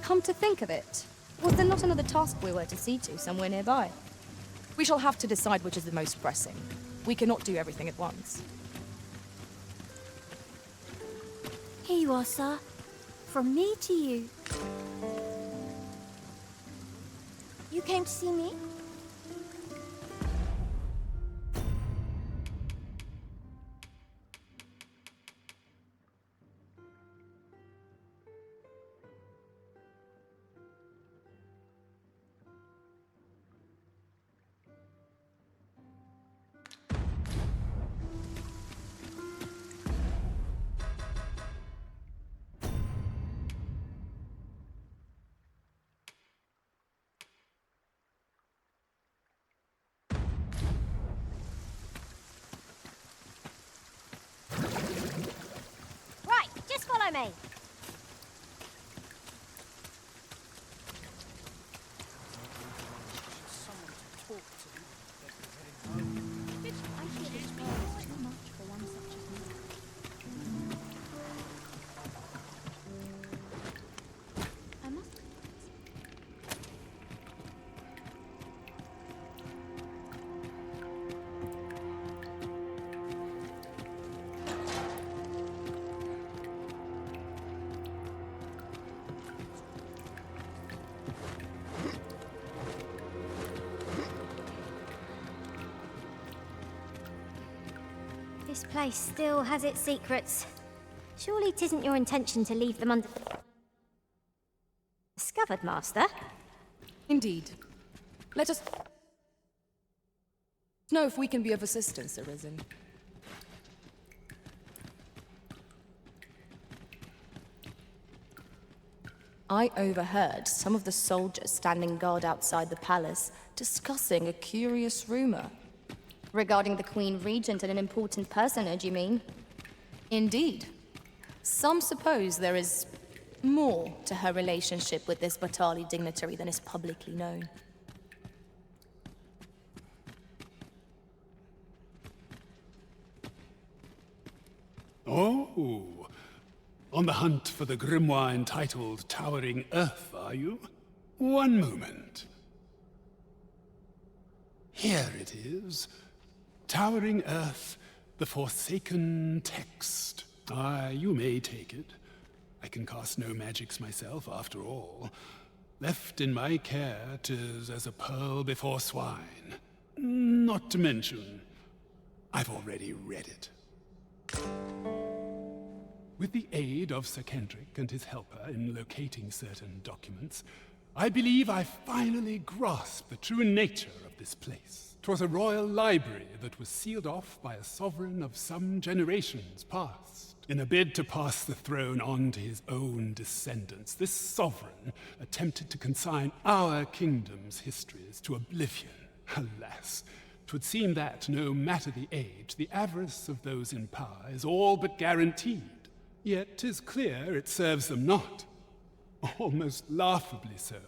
Come to think of it, was there not another task we were to see to somewhere nearby? We shall have to decide which is the most pressing. We cannot do everything at once. Here you are, sir. From me to you. You came to see me? Right, just follow me. This place still has its secrets. Surely 'tisn't your intention to leave them discovered, Master? Indeed. Let us know if we can be of assistance, Arisen. I overheard some of the soldiers standing guard outside the palace discussing a curious rumor. Regarding the Queen Regent and an important personage, you mean? Indeed. Some suppose there is more to her relationship with this Batali dignitary than is publicly known. Oh, on the hunt for the grimoire entitled Towering Earth, are you? One moment. Here it is. Towering Earth, the Forsaken Text. You may take it. I can cast no magics myself, after all. Left in my care, 'tis as a pearl before swine. Not to mention, I've already read it. With the aid of Sir Kendrick and his helper in locating certain documents, I believe I finally grasped the true nature of this place. 'Twas a royal library that was sealed off by a sovereign of some generations past. In a bid to pass the throne on to his own descendants, this sovereign attempted to consign our kingdom's histories to oblivion. Alas, 'twould seem that, no matter the age, the avarice of those in power is all but guaranteed. Yet 'tis clear it serves them not. Almost laughably so.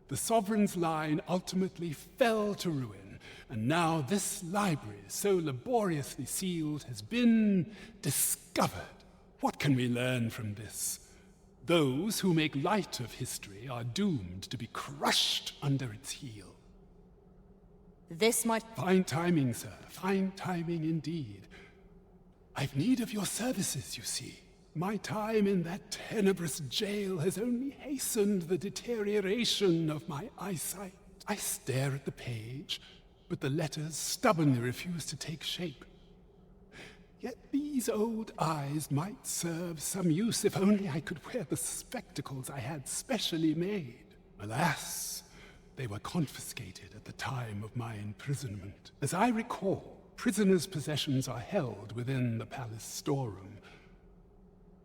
The sovereign's line ultimately fell to ruin, and now this library, so laboriously sealed, has been discovered. What can we learn from this? Those who make light of history are doomed to be crushed under its heel. This might... Fine timing, sir. Fine timing indeed. I've need of your services, you see. My time in that tenebrous jail has only hastened the deterioration of my eyesight. I stare at the page, but the letters stubbornly refuse to take shape. Yet these old eyes might serve some use if only I could wear the spectacles I had specially made. Alas, they were confiscated at the time of my imprisonment. As I recall, prisoners' possessions are held within the palace storeroom.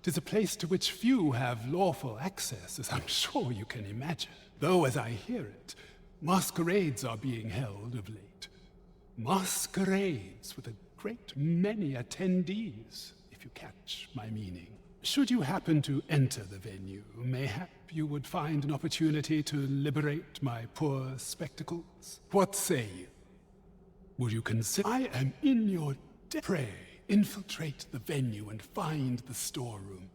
'Tis a place to which few have lawful access, as I'm sure you can imagine. Though, as I hear it, masquerades are being held of late. Masquerades with a great many attendees, if you catch my meaning. Should you happen to enter the venue, mayhap you would find an opportunity to liberate my poor spectacles. What say you? Would you consider? I am in your debt. Pray, infiltrate the venue and find the storeroom.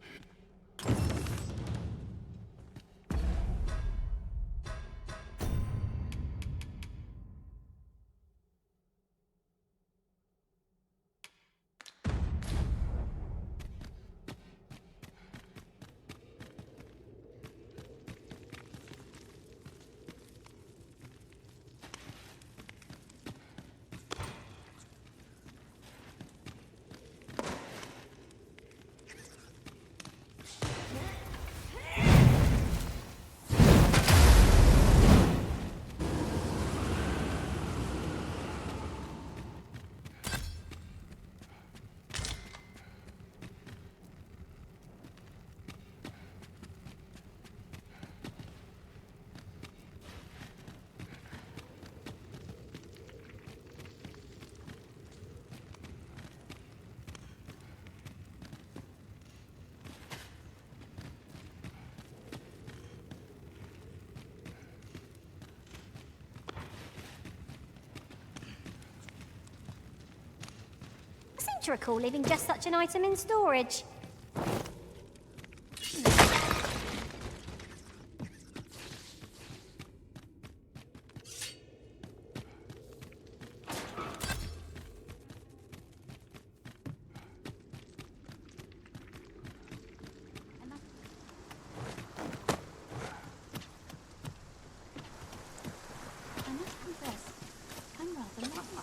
recall leaving just such an item in storage. I must confess, I'm rather lost.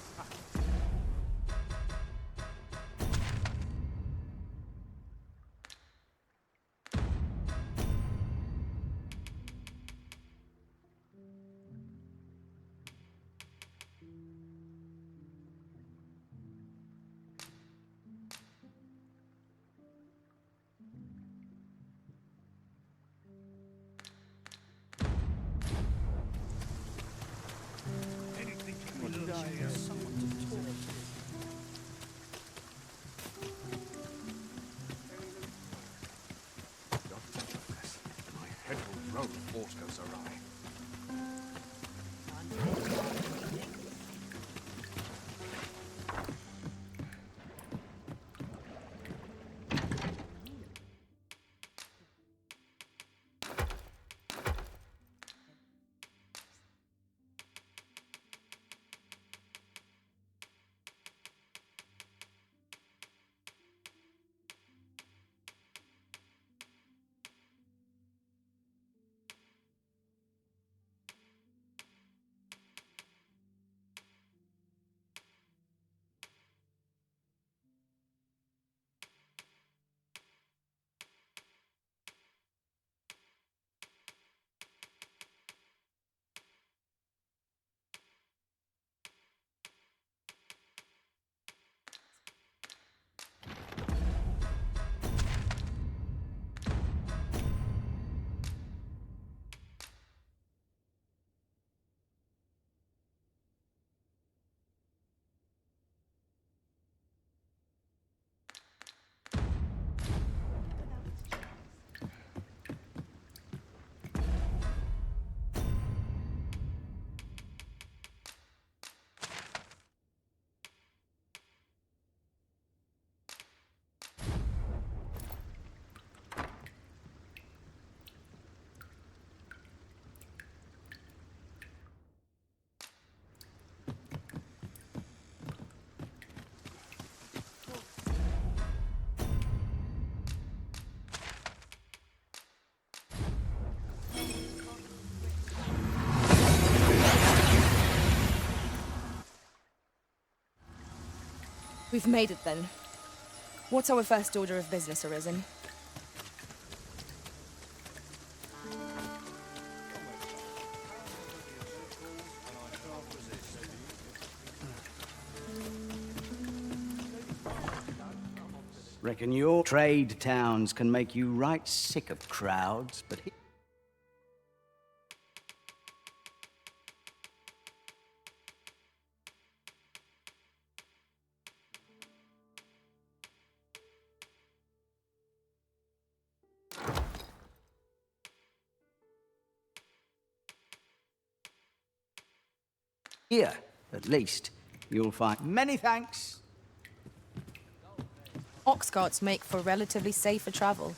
My head will roll if aught goes awry. We've made it then. What's our first order of business, Arisen? Reckon your trade towns can make you right sick of crowds, but here, at least, you'll find many thanks. Ox carts make for relatively safer travel.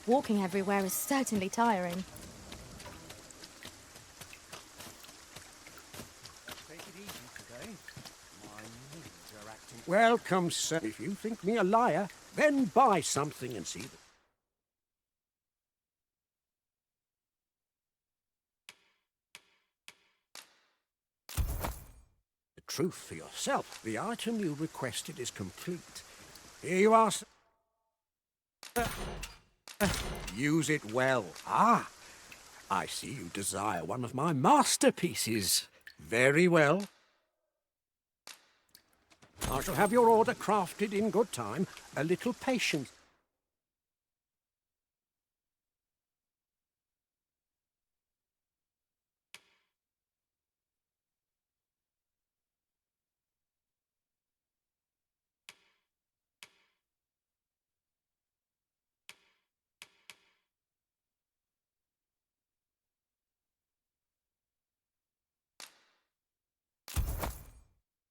Walking everywhere is certainly tiring. Welcome, sir. If you think me a liar, then buy something and see the truth for yourself. The item you requested is complete. Here you are, sir. Use it well. Ah, I see you desire one of my masterpieces. Very well. I shall have your order crafted in good time. A little patience.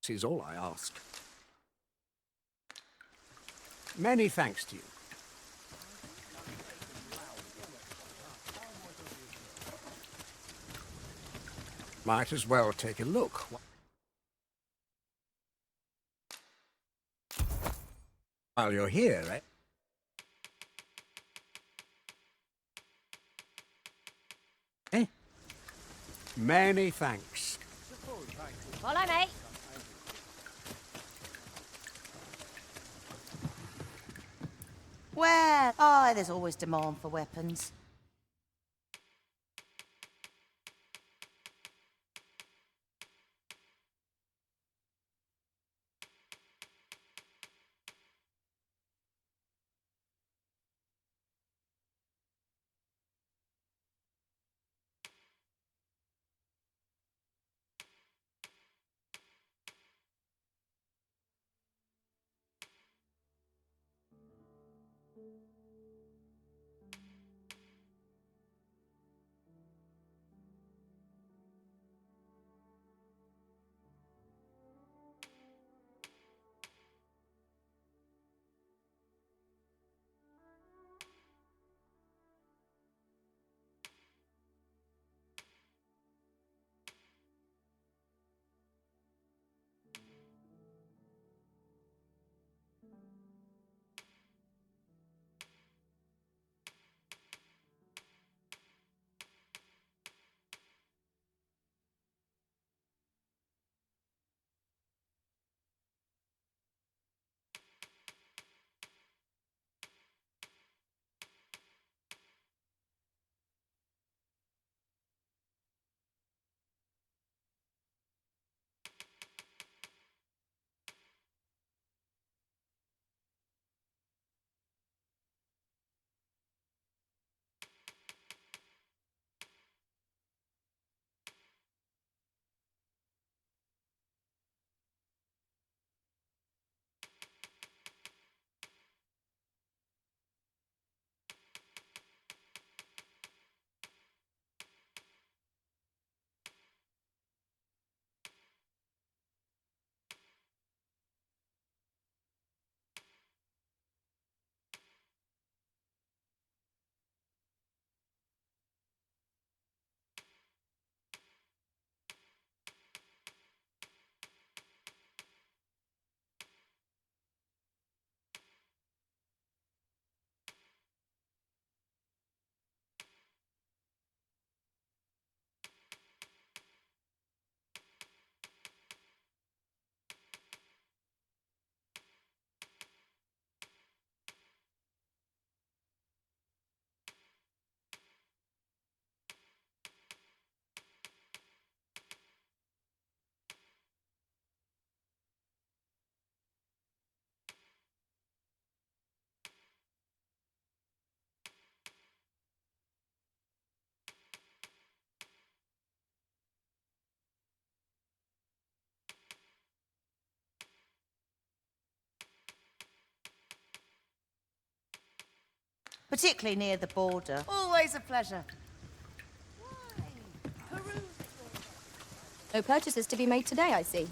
This is all I ask. Many thanks to you. Might as well take a look. While you're here, eh? Eh? Many thanks. Follow me. Well, there's always demand for weapons. Particularly near the border. Always a pleasure. No purchases to be made today, I see.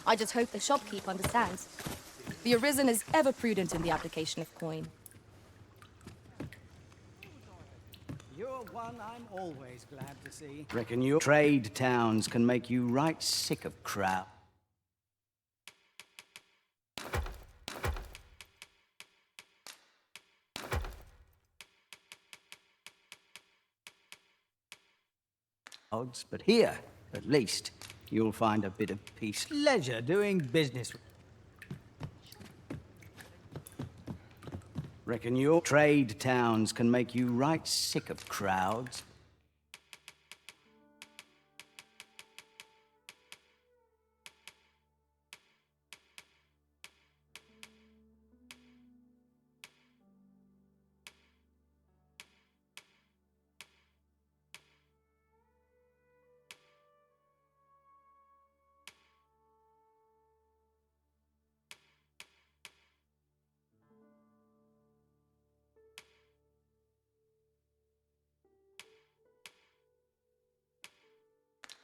I just hope the shopkeep understands. The Arisen is ever prudent in the application of coin. You're one I'm always glad to see. Reckon your trade towns can make you right sick of crowd. Odds, but here, at least, you'll find a bit of peace. Pleasure doing business. Reckon your trade towns can make you right sick of crowds.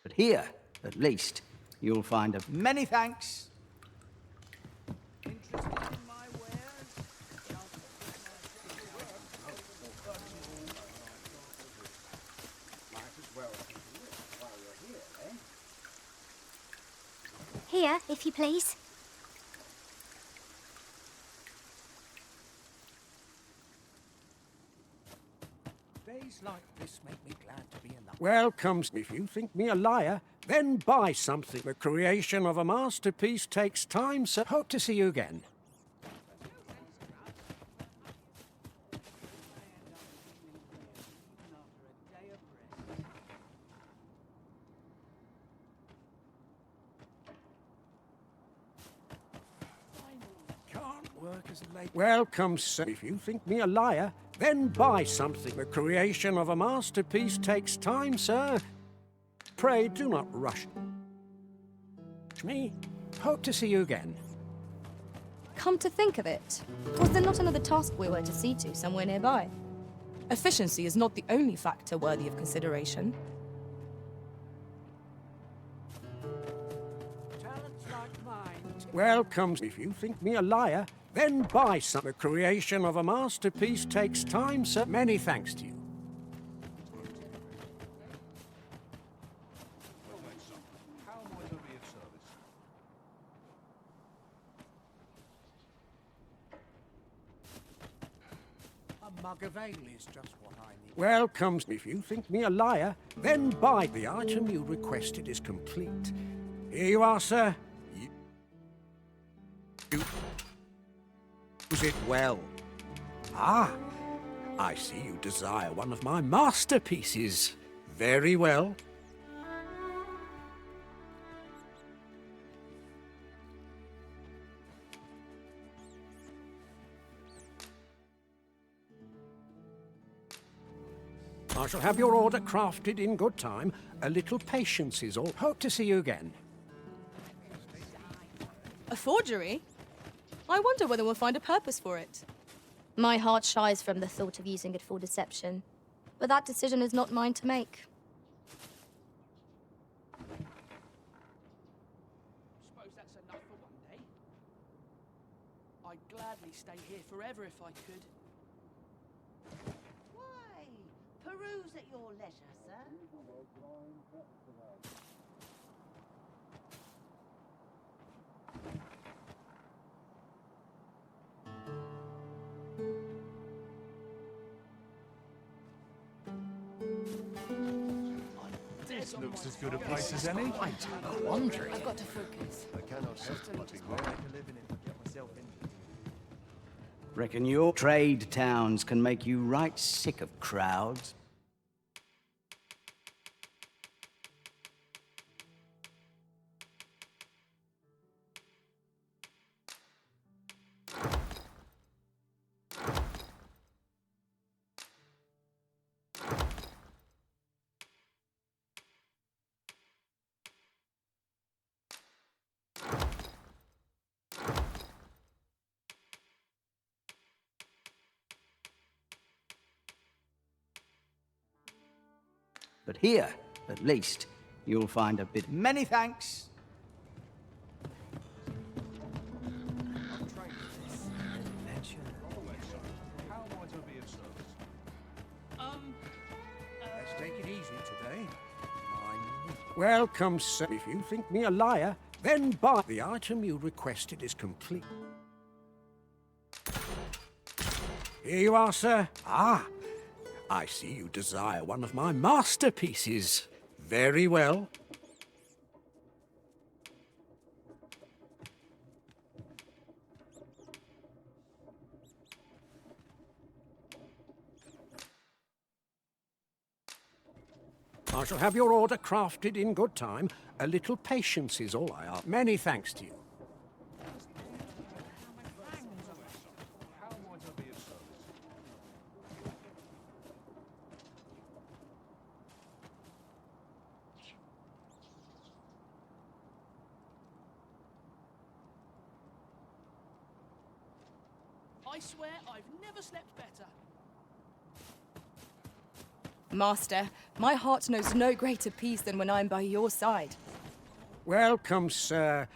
But here, at least, you'll find a... Many thanks. Interested in my wares? Here, if you please. Days like this make me glad to be alive. Welcome. If you think me a liar, then buy something. The creation of a masterpiece takes time, sir. Hope to see you again. Welcome, sir. If you think me a liar, then buy something. The creation of a masterpiece takes time, sir. Pray do not rush me. Hope to see you again. Come to think of it, was there not another task we were to see to somewhere nearby? Efficiency is not the only factor worthy of consideration. Talents like mine. Welcome. If you think me a liar, then buy some. The creation of a masterpiece takes time, sir. Many thanks to you. How might I be of service? A mug of ale is just what I need. Welcome. If you think me a liar, then buy. The item you requested is complete. Here you are, sir. You use it well. Ah, I see you desire one of my masterpieces. Very well. I shall have your order crafted in good time. A little patience is all. Hope to see you again. A forgery? I wonder whether we'll find a purpose for it. My heart shies from the thought of using it for deception, but that decision is not mine to make. Suppose that's enough for one day. I'd gladly stay here forever if I could. Why? Peruse at your leisure, sir. This looks as good a place as any. I've got to focus. I cannot help but be Reckon your trade towns can make you right sick of crowds. But here, at least, you'll find a bit. Many thanks. How might I be of service? Let's take it easy today. Welcome, sir. If you think me a liar, then buy. The item you requested is complete. Here you are, sir. Ah, I see you desire one of my masterpieces. Very well. I shall have your order crafted in good time. A little patience is all I ask. Many thanks to you. How might I be of service? I swear I've never slept better. Master, my heart knows no greater peace than when I'm by your side. Welcome, sir.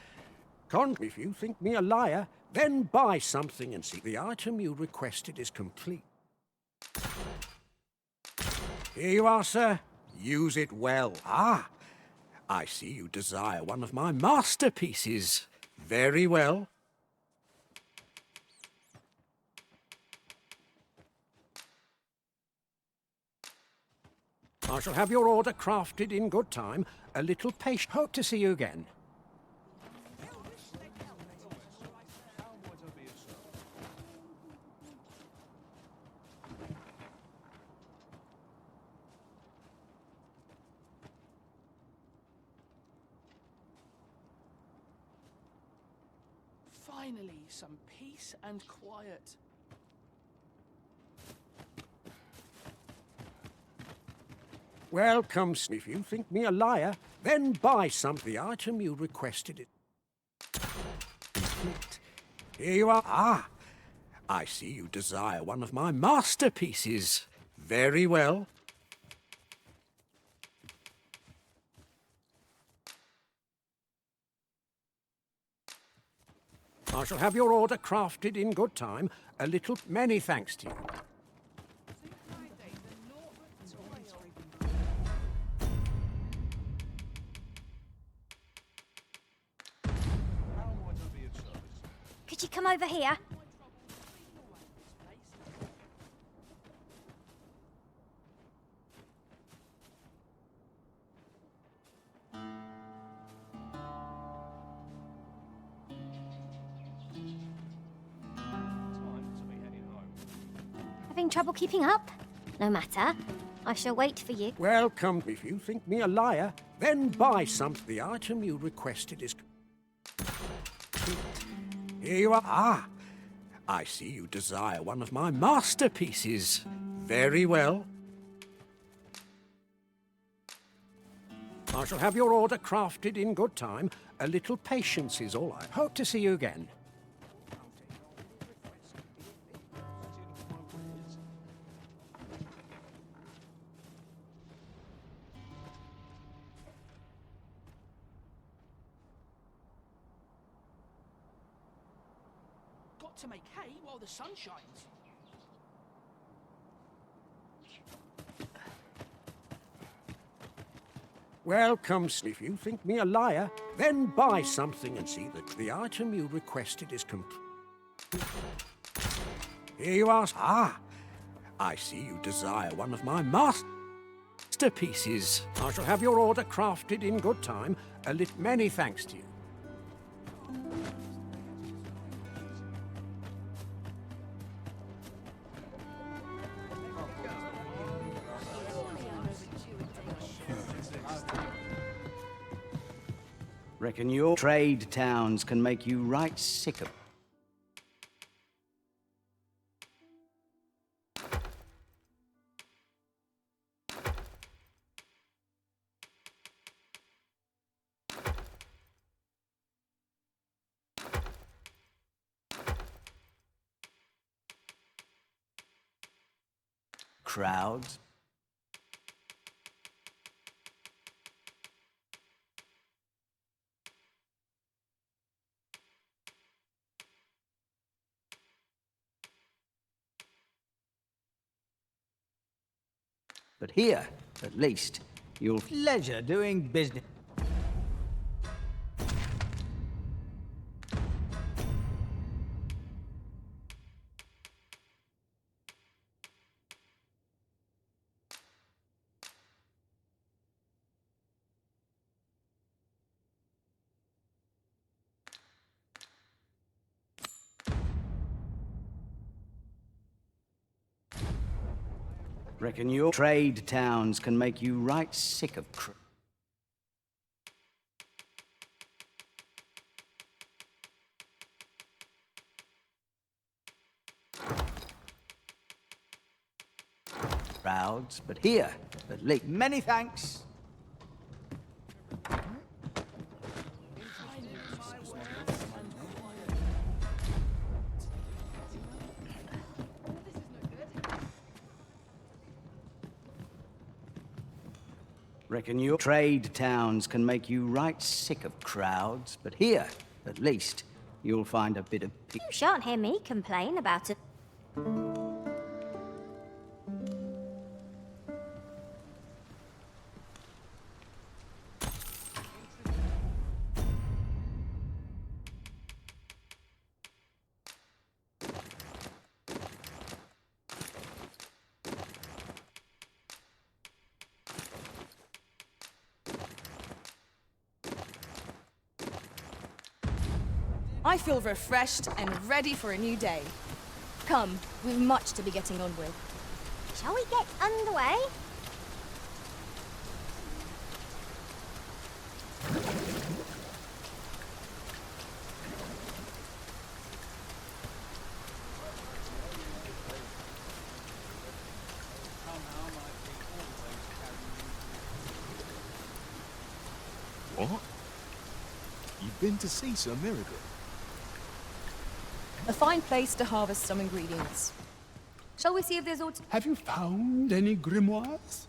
If you think me a liar, then buy something and see. The item you requested is complete. Here you are, sir. Use it well. Ah, I see you desire one of my masterpieces. Very well. I shall have your order crafted in good time. A little patience. Hope to see you again. Finally, some peace and quiet. Welcome. If you think me a liar, then buy some. The item you requested it. Here you are. Ah, I see you desire one of my masterpieces. Very well. I shall have your order crafted in good time. A little many thanks to you. Could you come over here? Having trouble keeping up? No matter. I shall wait for you. Welcome. If you think me a liar, then buy some. The item you requested is... Here you are. Ah, I see you desire one of my masterpieces. Very well. I shall have your order crafted in good time. A little patience is all I hope to see you again. Got to make hay while the sun shines. Welcome. If you think me a liar, then buy something and see that the item you requested is complete. Here you are. Ah, I see you desire one of my masterpieces. I shall have your order crafted in good time. Many thanks to you. Reckon your trade towns can make you right sick of... crowds. But here, at least, you'll pleasure doing business. Reckon your trade towns can make you right sick of crowds, but here, at least. Many thanks. Reckon your trade towns can make you right sick of crowds, but here, at least, you'll find a bit of peace. You shan't hear me complain about it. I feel refreshed and ready for a new day. Come, we've much to be getting on with. Shall we get underway? What? You've been to see Sir Myriddin? A fine place to harvest some ingredients. Shall we see if there's aught... Have you found any grimoires?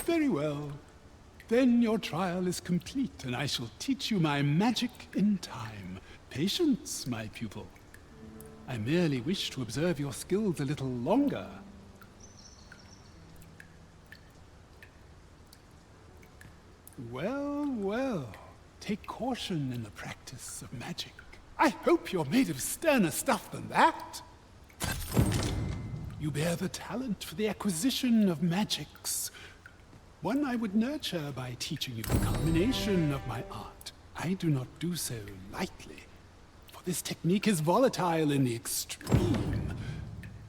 Very well. Then your trial is complete, and I shall teach you my magic in time. Patience, my pupil. I merely wish to observe your skills a little longer. Well, well. Take caution in the practice of magic. I hope you're made of sterner stuff than that. You bear the talent for the acquisition of magics. One I would nurture by teaching you the culmination of my art. I do not do so lightly, for this technique is volatile in the extreme.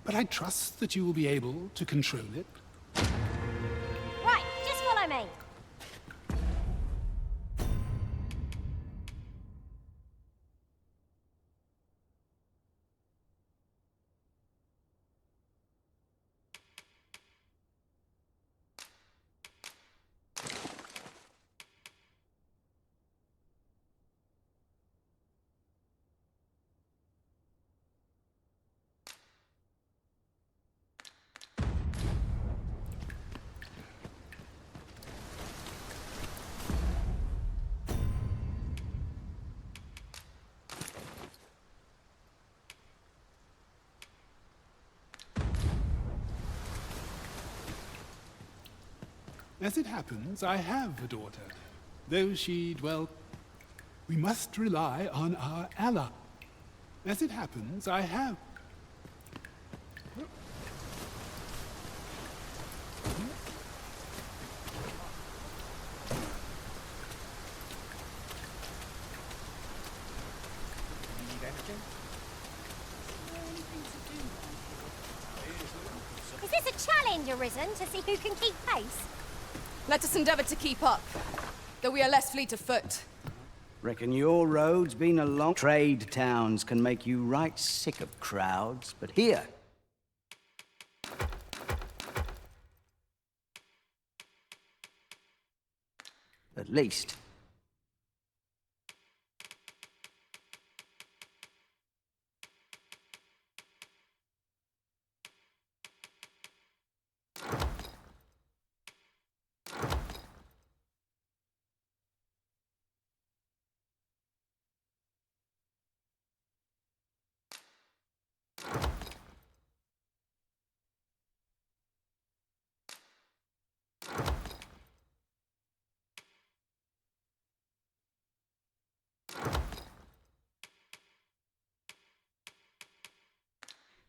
But I trust that you will be able to control it. Right, just follow me. As it happens, I have a daughter. Though she dwell, we must rely on our ally. As it happens, I have... Is this a challenge arisen to see who can keep pace? Let us endeavor to keep up, though we are less fleet of foot. Reckon your road's been a long... Trade towns can make you right sick of crowds, but here... At least...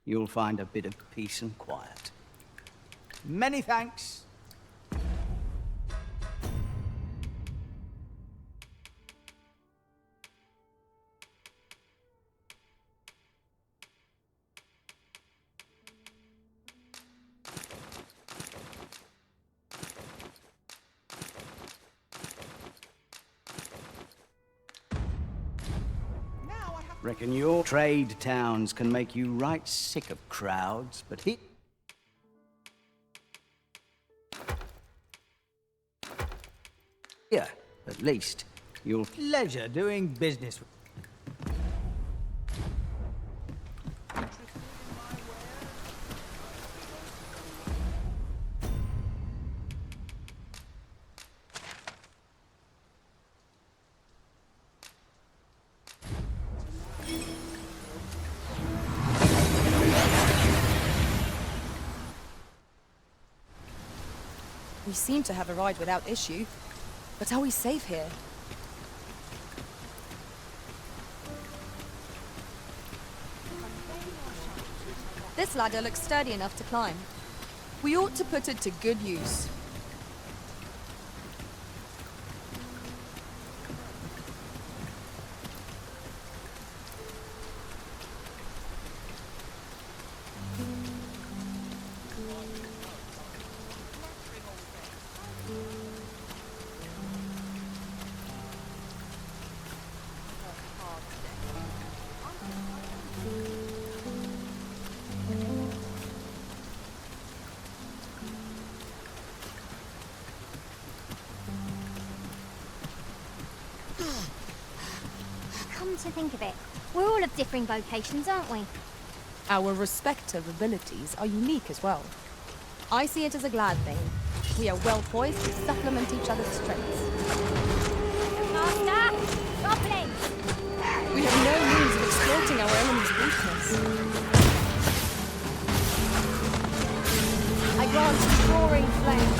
you'll find a bit of peace and quiet. Many thanks. Reckon your trade towns can make you right sick of crowds, but here, at least, you'll pleasure doing business with... We seem to have arrived without issue. But are we safe here? This ladder looks sturdy enough to climb. We ought to put it to good use. Come to think of it, we're all of differing vocations, aren't we? Our respective abilities are unique as well. I see it as a glad thing. We are well poised to supplement each other's strengths. Faster! Goblin! We have no means of exploiting our enemy's weakness. I grant roaring flame.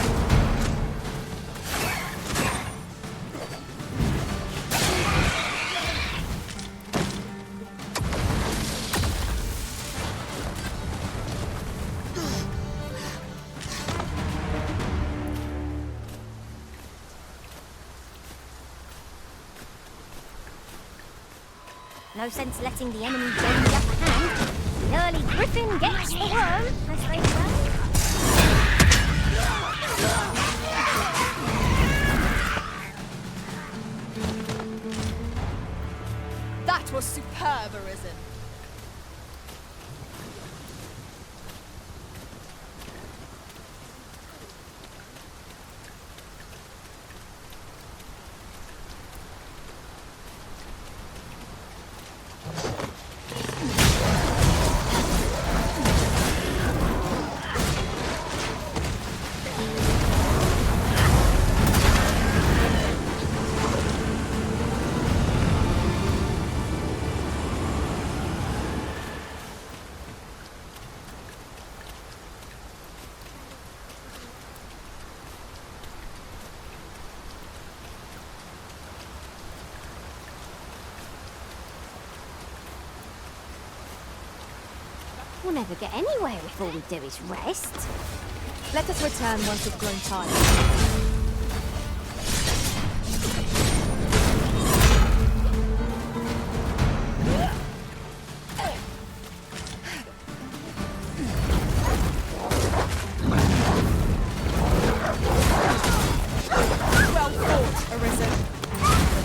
No sense letting the enemy gain the upper hand. The early griffin gets the worm, as they say. That was superb, Arisen. We'll never get anywhere if all we do is rest. Let us return once we've grown tired. Well fought, Arisen.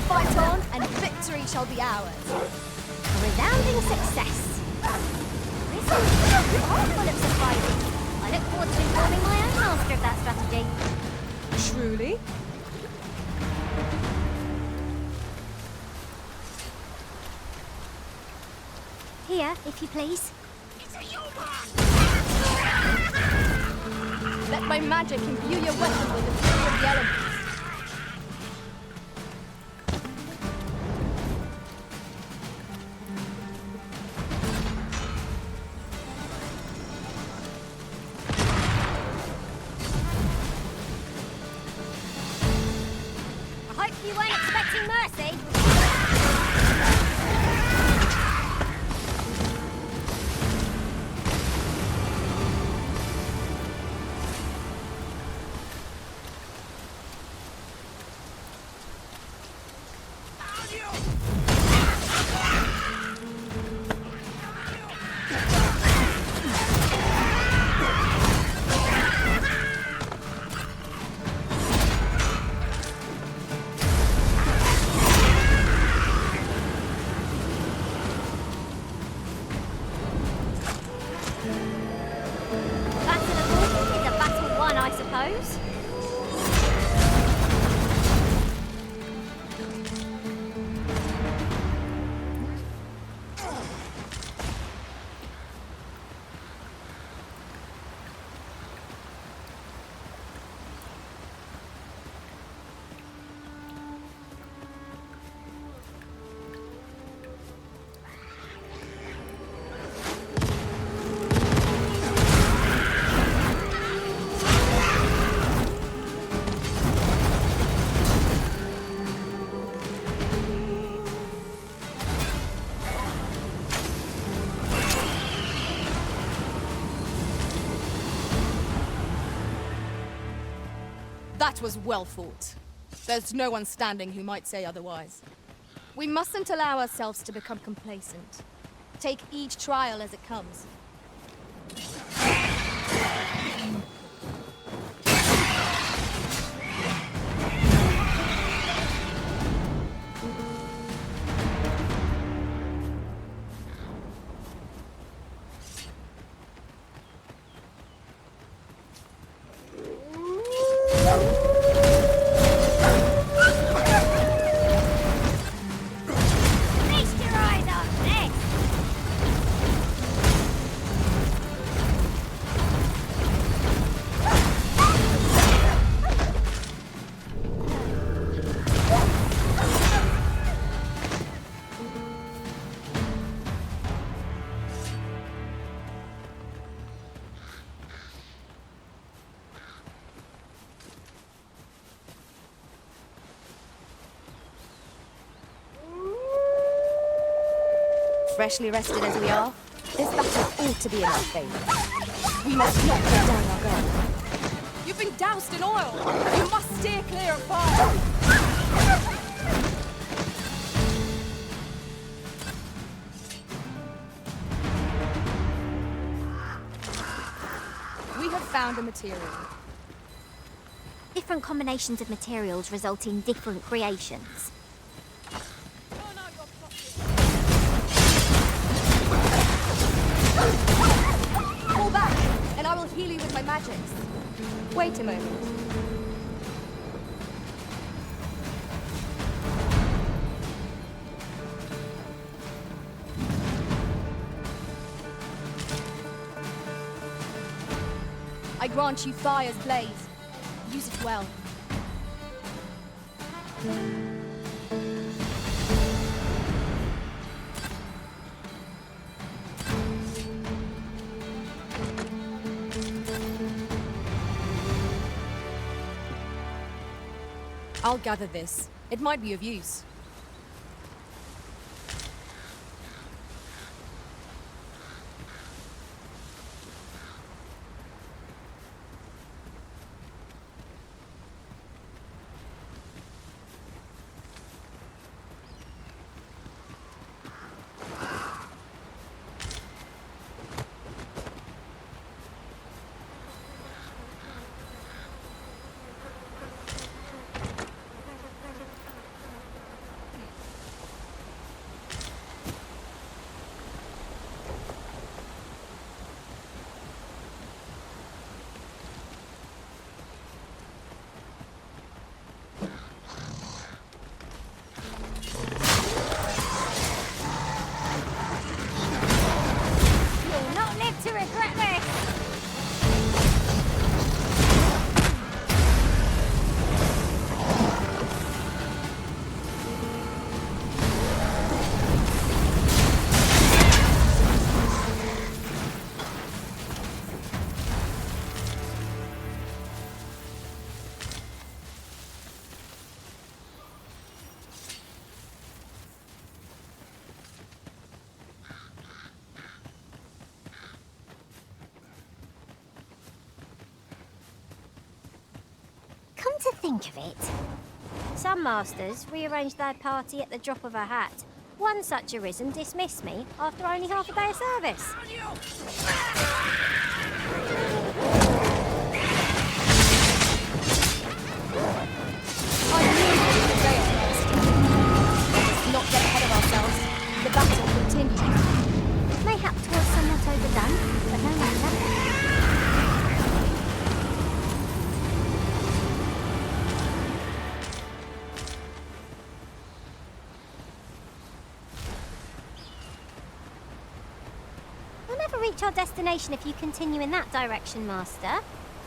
Fight on, and victory shall be ours. A resounding success. This is full of surprises. I look forward to informing my own master of that strategy. Truly? Here, if you please. Let my magic imbue your weapon with the fury of the elements. I hope you weren't expecting mercy. Battle aborted is a battle won, I suppose. That was well fought. There's no one standing who might say otherwise. We mustn't allow ourselves to become complacent. Take each trial as it comes. Feast your eyes on this! Freshly rested as we are, this battle ought to be in our favor. We must not let down our guard. You've been doused in oil! You must steer clear of fire! We have found a material. Different combinations of materials result in different creations. Fall back, and I will heal you with my magics. Wait a moment. I grant you fire's blaze. Use it well. I'll gather this. It might be of use. You'll not live to regret this! Come to think of it, some masters rearrange their party at the drop of a hat. One such arisen dismissed me after only half a day of service. I knew you would betray us first. Let us not get ahead of ourselves. The battle continues. Mayhap 'twas somewhat overdone, but no matter. We'll never reach our destination if you continue in that direction, Master.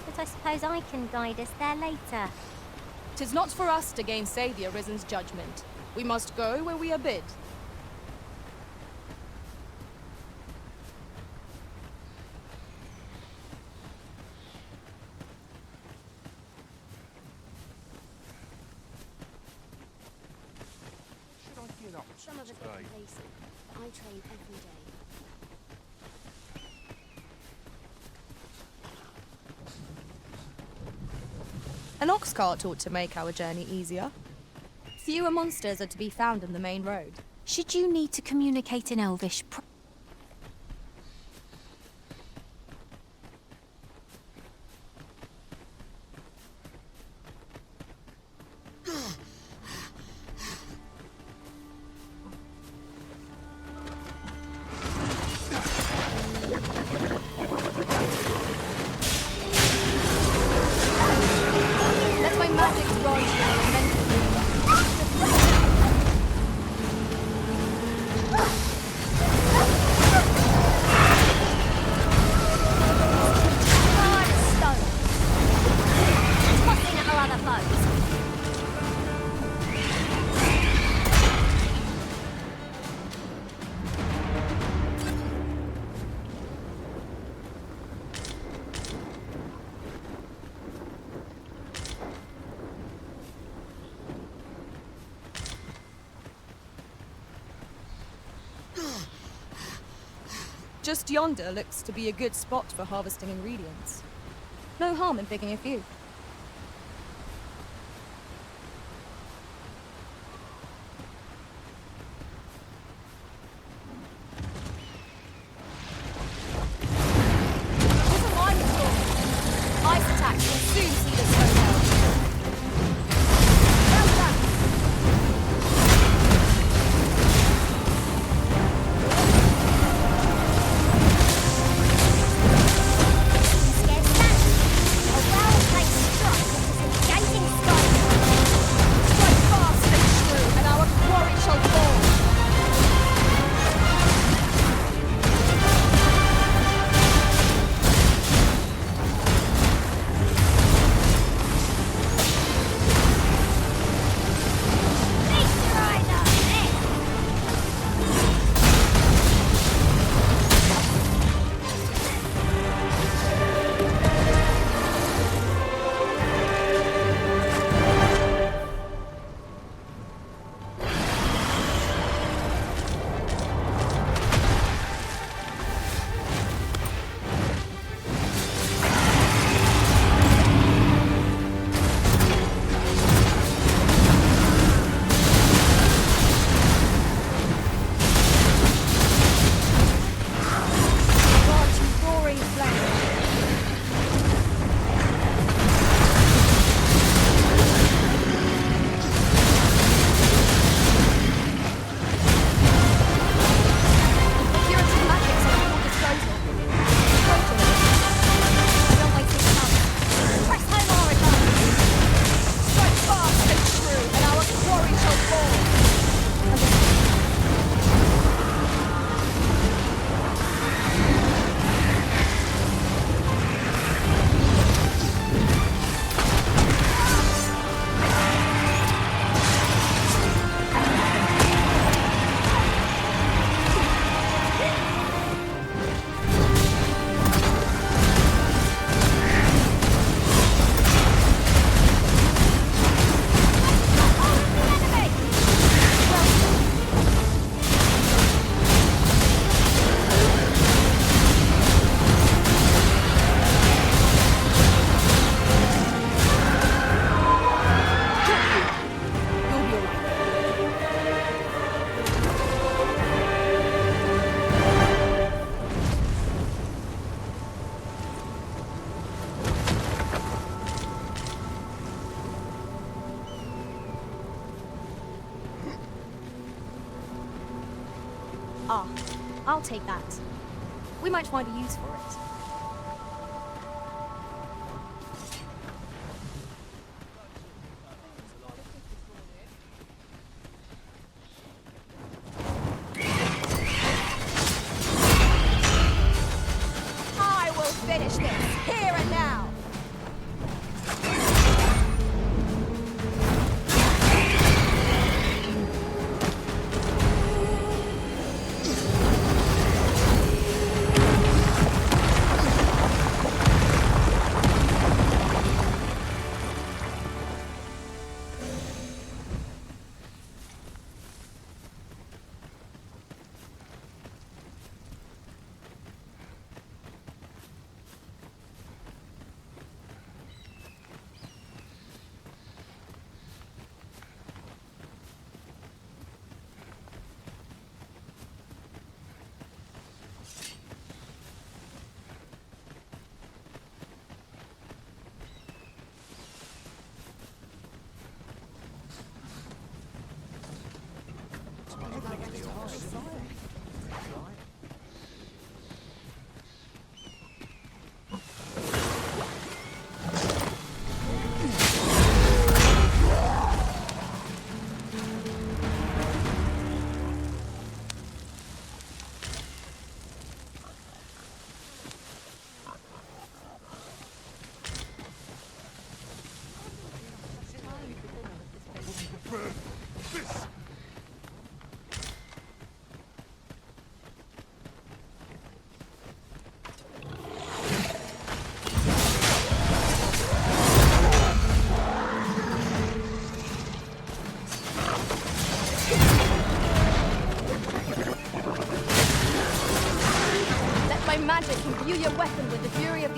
But I suppose I can guide us there later. 'Tis not for us to gainsay the Arisen's judgment. We must go where we are bid. Should I get up Some of us today? are complacent, but I train every day. An ox cart ought to make our journey easier. Fewer monsters are to be found in the main road. Should you need to communicate in Elvish, Let my magic grant you elemental. hard as stone. Tossing at our other foes. Just yonder looks to be a good spot for harvesting ingredients. No harm in picking a few. Just a line of talk. Ice attacks will soon see the snow melt. Well done. Scarce stand. A well-placed struck is engaging sky. Strike fast and true, and our quarry shall fall. Destroy the mist. Grant you roaring flame. Curative magics are at your disposal. Approaching it. Don't waste your time. Press home our advantage. Strike fast and true, and our quarry shall fall. You'll be all right. Ah, I'll take that. We might find a use for it. I will finish this here and now.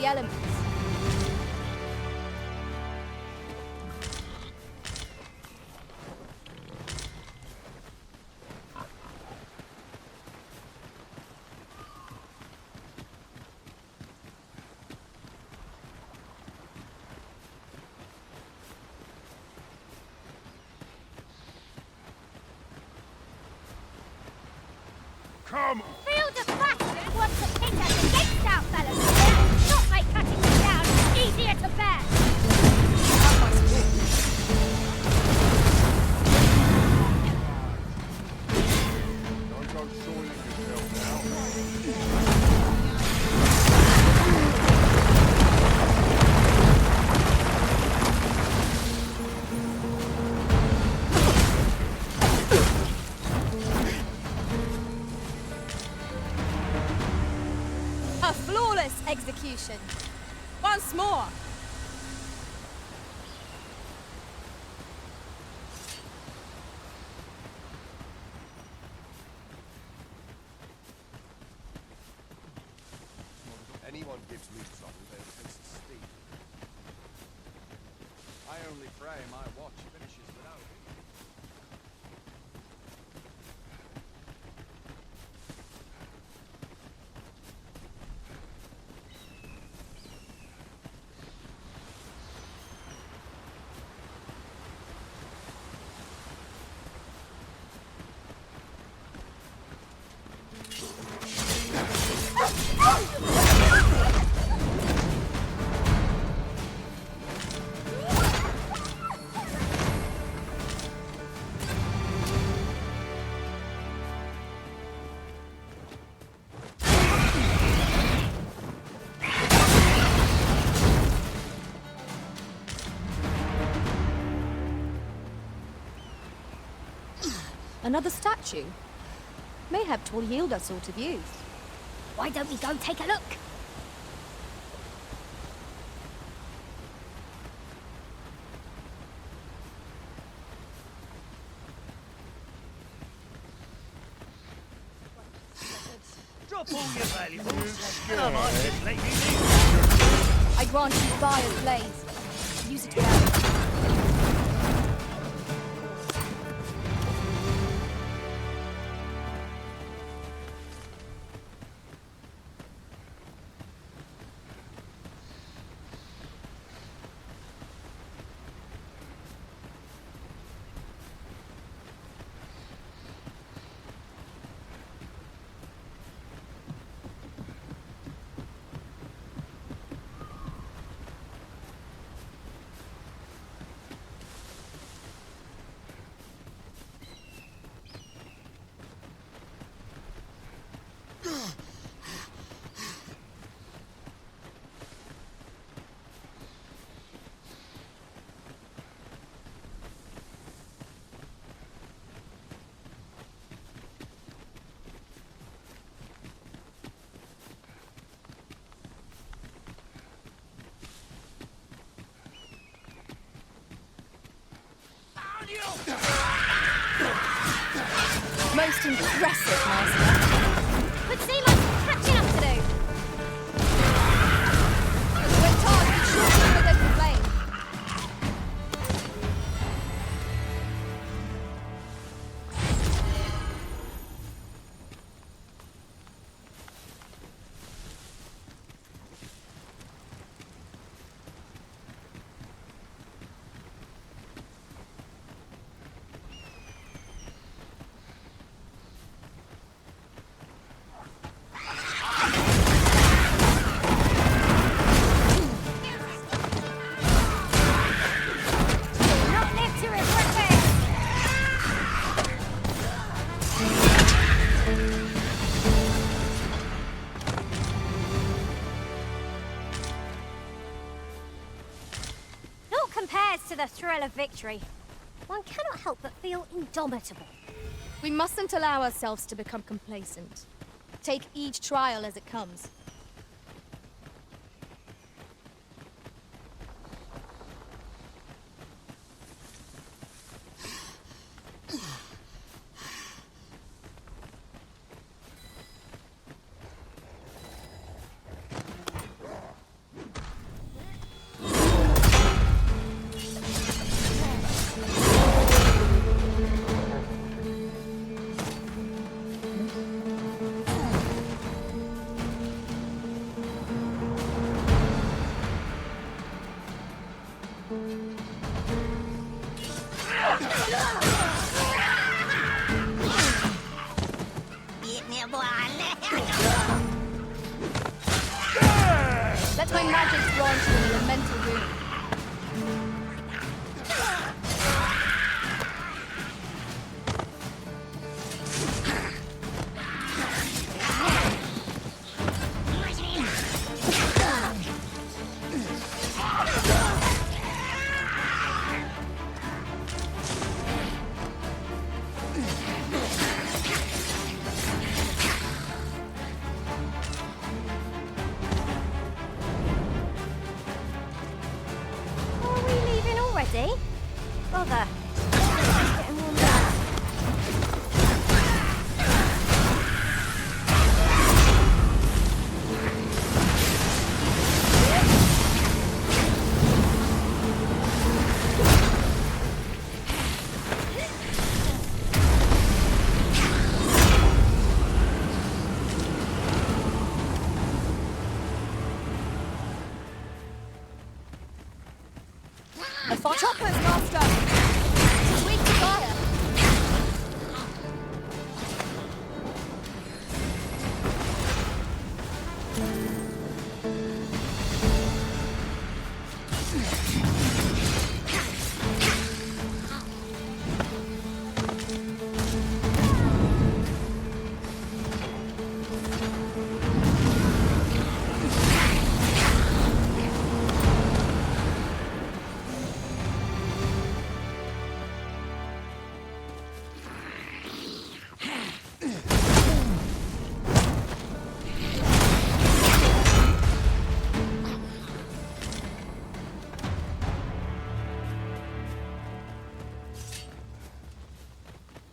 elements. Come! Field of battle wants to pit us against our fellows. Not make cutting them down easier to bear. Don't go soiling yourself now. A flawless execution. Once more. Anyone gives me trouble, they'll face the steam. I only pray my watch finishes without me. Another statue? Mayhap 'twill yield us all to views. Why don't we go take a look? Drop all your valuables, and I might just let you leave. I grant you fire's blaze. Use it well. Most impressive, Master. Would seem like some catching up to do. When Tars be sure to with open flame. Not live to regret it. Naught compares to the thrill of victory. One cannot help but feel indomitable. We mustn't allow ourselves to become complacent. Take each trial as it comes. Let my magic grant you an elemental boon. Are we leaving already? Bother. Getting warmed up. A fire choppers, master! Weak to fire!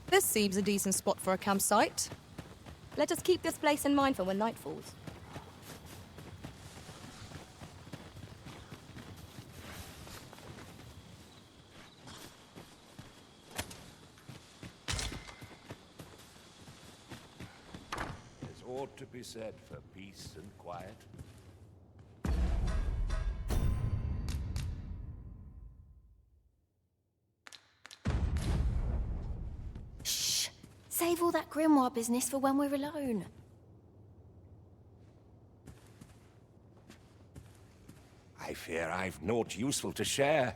This seems a decent spot for a campsite. Let us keep this place in mind for when night falls. There's ought to be said for peace and quiet. Shh! Save all that grimoire business for when we're alone. I fear I've naught useful to share.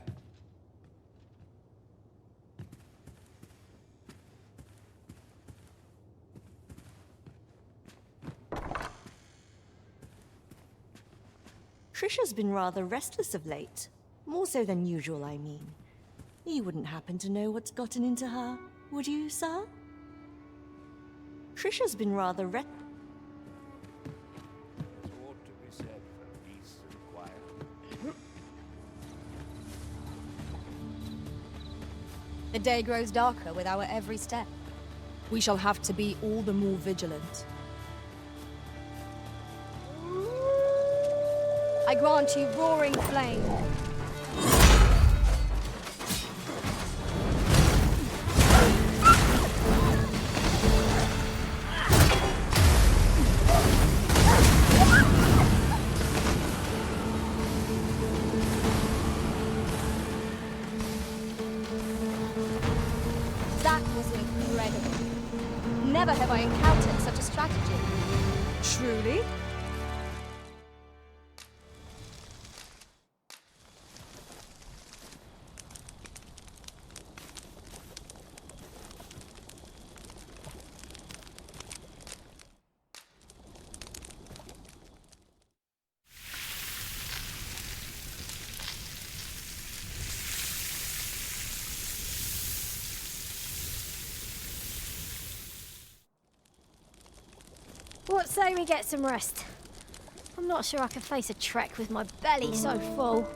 Trysha's been rather restless of late. More so than usual, I mean. You wouldn't happen to know what's gotten into her, would you, sir? Trysha's been rather There's ought to be said for peace and quiet. The day grows darker with our every step. We shall have to be all the more vigilant. I grant you roaring flame. That was incredible. Never have I encountered such a strategy. truly. What say we get some rest? I'm not sure I can face a trek with my belly so full.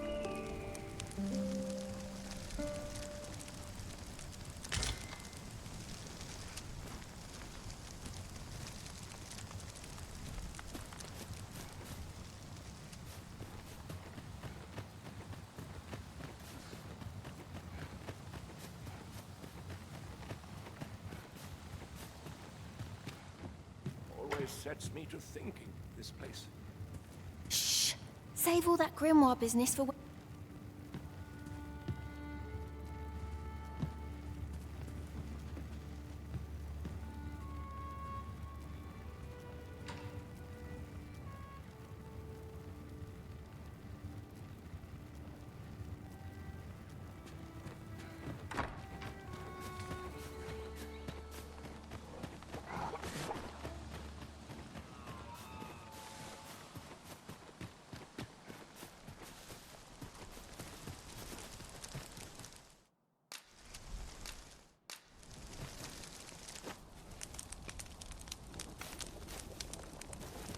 Always sets me to thinking, this place. Shh! Save all that grimoire business for...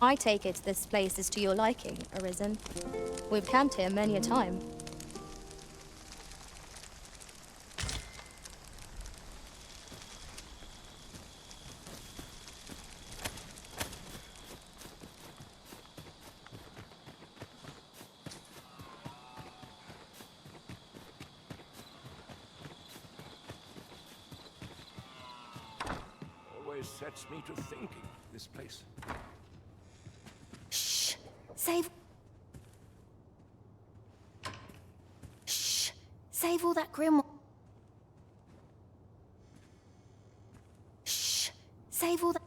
I take it this place is to your liking, Arisen. We've camped here many a time. Always sets me to thinking, this place. Shh! Save... Shh! Save all that grim... Shh! Save all that...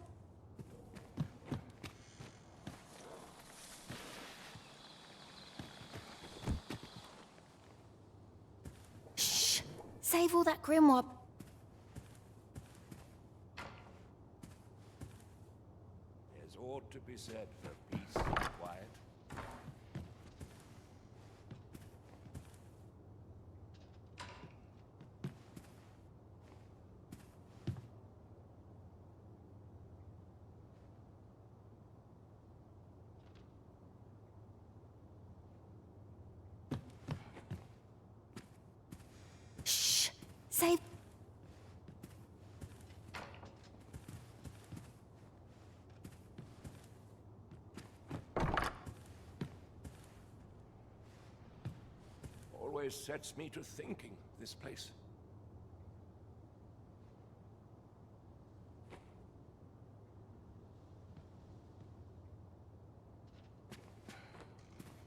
Shh! Save all that grimoire... There's ought to be said for peace and quiet. Shh! Save... Always sets me to thinking, this place.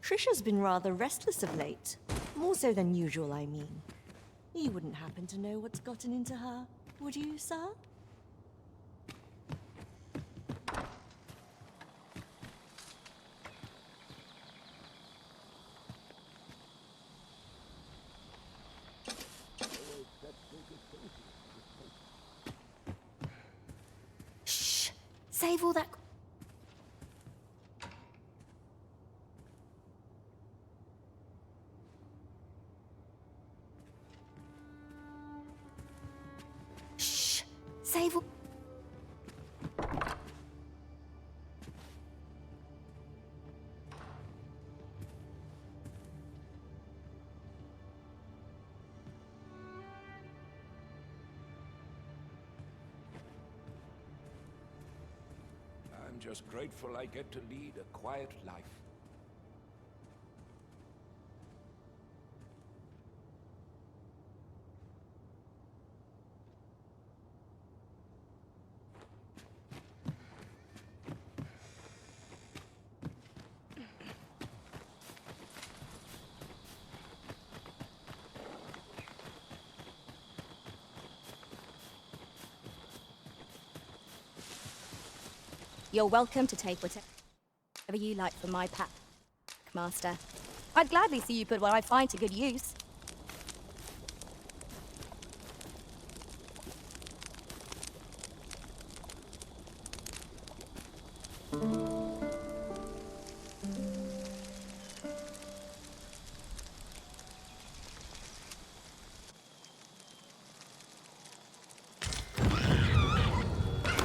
Trysha's been rather restless of late. More so than usual, I mean. You wouldn't happen to know what's gotten into her, would you, sir? Shh! Save all that... Shh! Save all... I'm just grateful I get to lead a quiet life. You're welcome to take whatever you like from my pack, Master. I'd gladly see you put what I find to good use.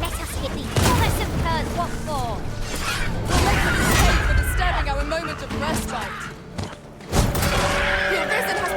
Let us hit these bullets of curse, what for? For disturbing our moment of respite. The Arisen has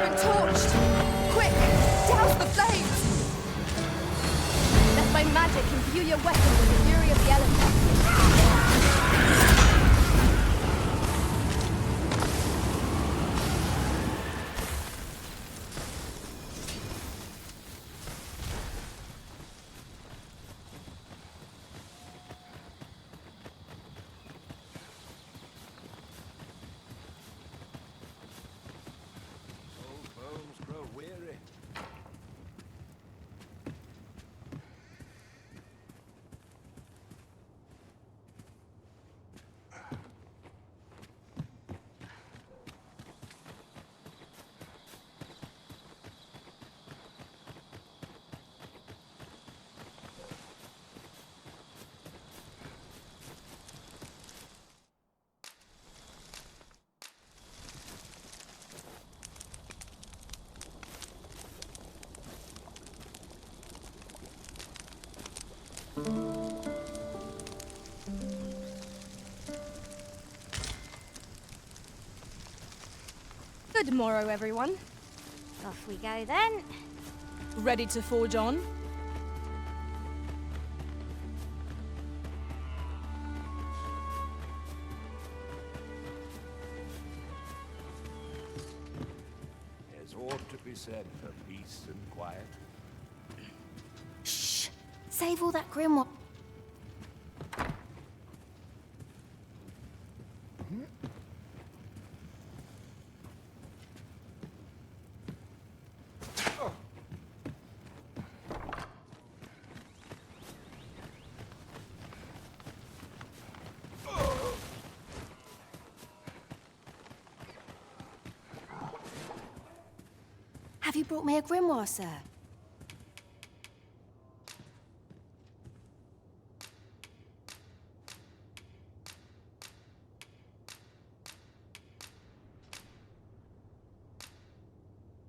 Good morrow, everyone. Off we go then. Ready to forge on? There's ought to be said for peace and quiet. Shh! Save all that grimoire. Have you brought me a grimoire, sir?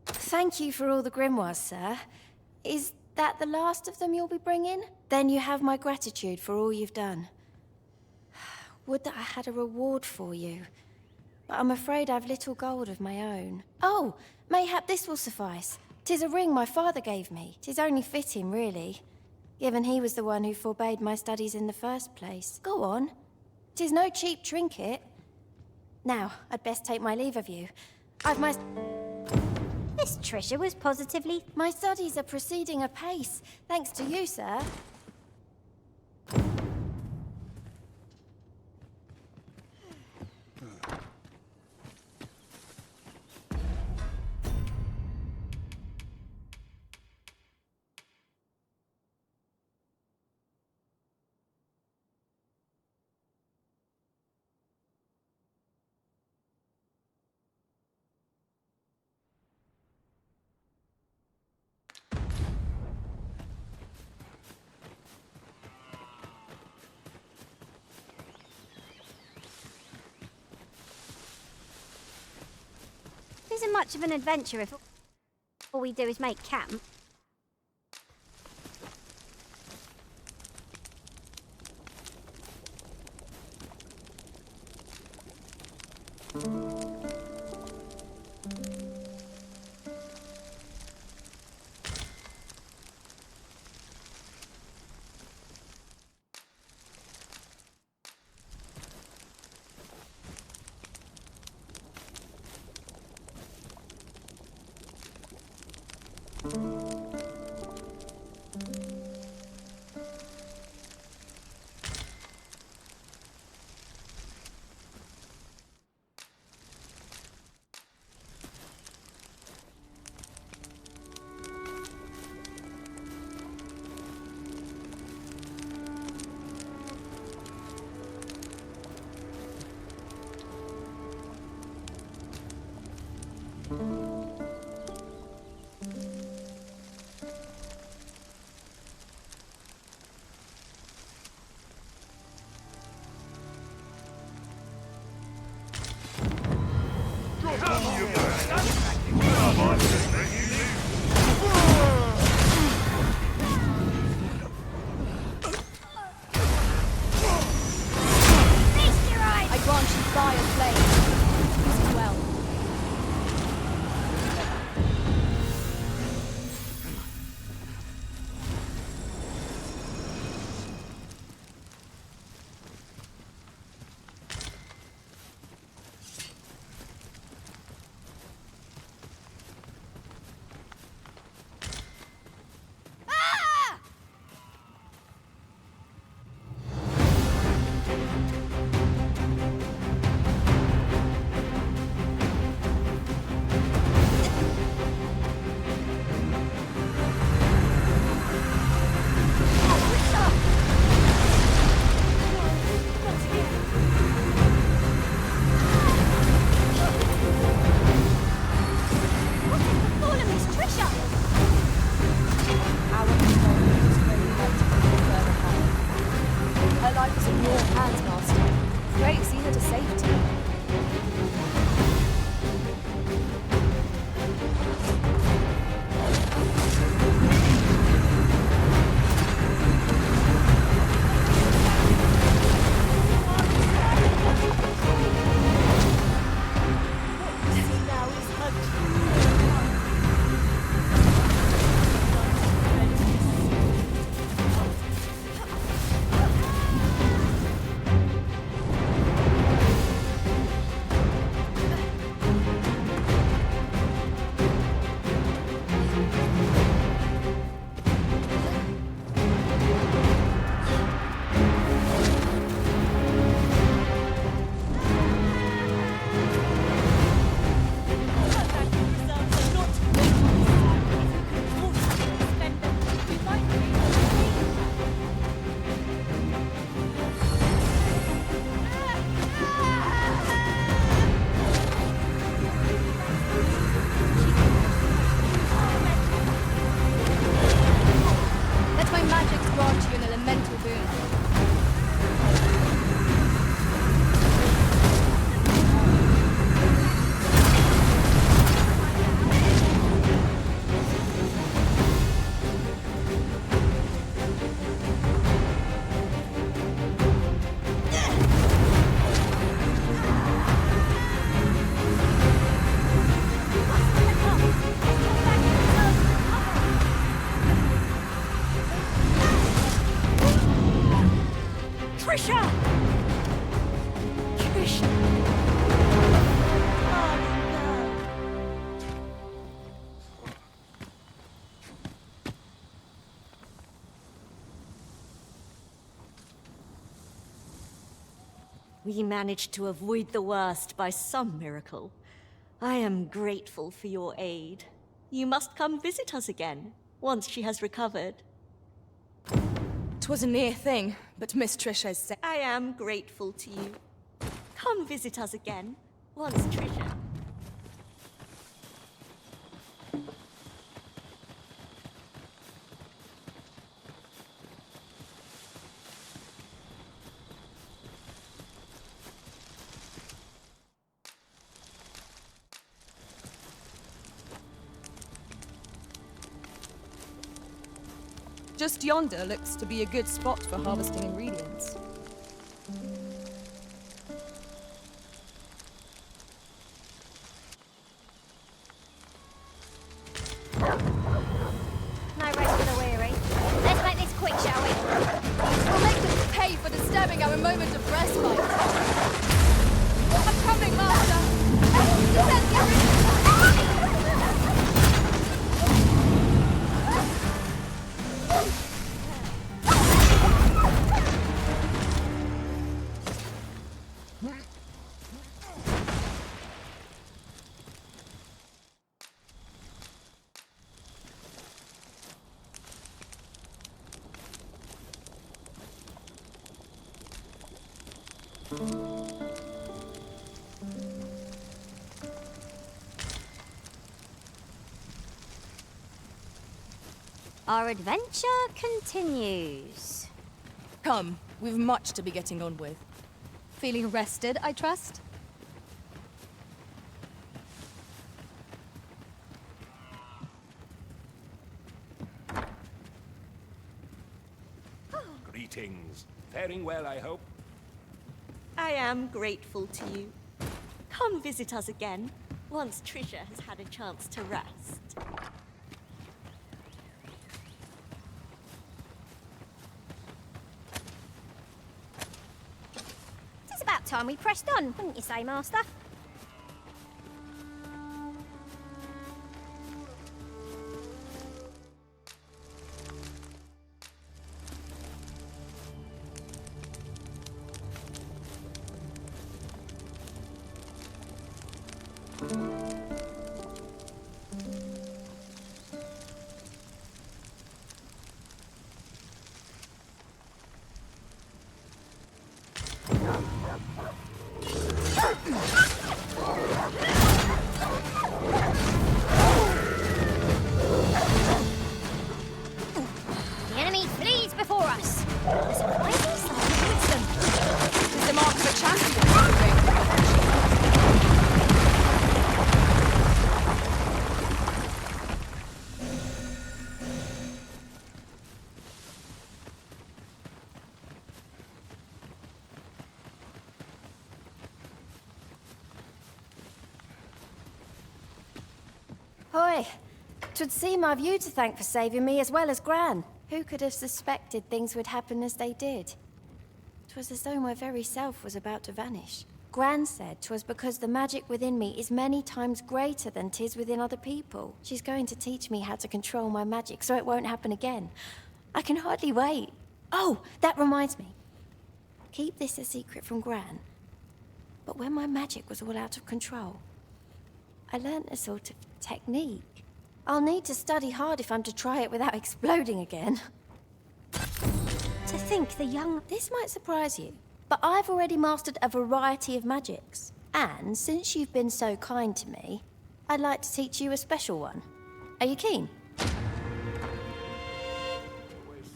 Thank you for all the grimoires, sir. Is that the last of them you'll be bringing? Then you have my gratitude for all you've done. Would that I had a reward for you. But I'm afraid I've little gold of my own. Oh, mayhap this will suffice. 'Tis a ring my father gave me. 'Tis only fitting, really, given he was the one who forbade my studies in the first place. Go on. 'Tis no cheap trinket. Now, I'd best take my leave of you. I've my... This Trysha was positively... My studies are proceeding apace, thanks to you, sir. Isn't much of an adventure if all we do is make camp. I grant you fire flame. Use it well. We managed to avoid the worst by some miracle. I am grateful for your aid. You must come visit us again, once she has recovered. 'Twas a near thing, but Miss Trysha is I am grateful to you. Come visit us again, once Trysha. Just yonder looks to be a good spot for harvesting ingredients. No rest for the weary. Let's make this quick, shall we? We'll make them pay for disturbing our moment of respite. I'm coming, Master! Our adventure continues. Come, we've much to be getting on with. Feeling rested, I trust? Greetings. Faring well, I hope. I am grateful to you. Come visit us again, once Trysha has had a chance to rest. It's about time we pressed on, wouldn't you say, Master? The enemy flees before us. There's a crazy sight of wisdom. It's the mark of a champion. Hoy! 'Twould seem I've you to thank for saving me as well as Gran. Who could have suspected things would happen as they did? 'Twas as though my very self was about to vanish. Gran said 'twas because the magic within me is many times greater than 'tis within other people. She's going to teach me how to control my magic so it won't happen again. I can hardly wait. Oh, that reminds me. Keep this a secret from Gran. But when my magic was all out of control, I learnt a sort of technique. I'll need to study hard if I'm to try it without exploding again. To think the young... This might surprise you, but I've already mastered a variety of magics. And since you've been so kind to me, I'd like to teach you a special one. Are you keen?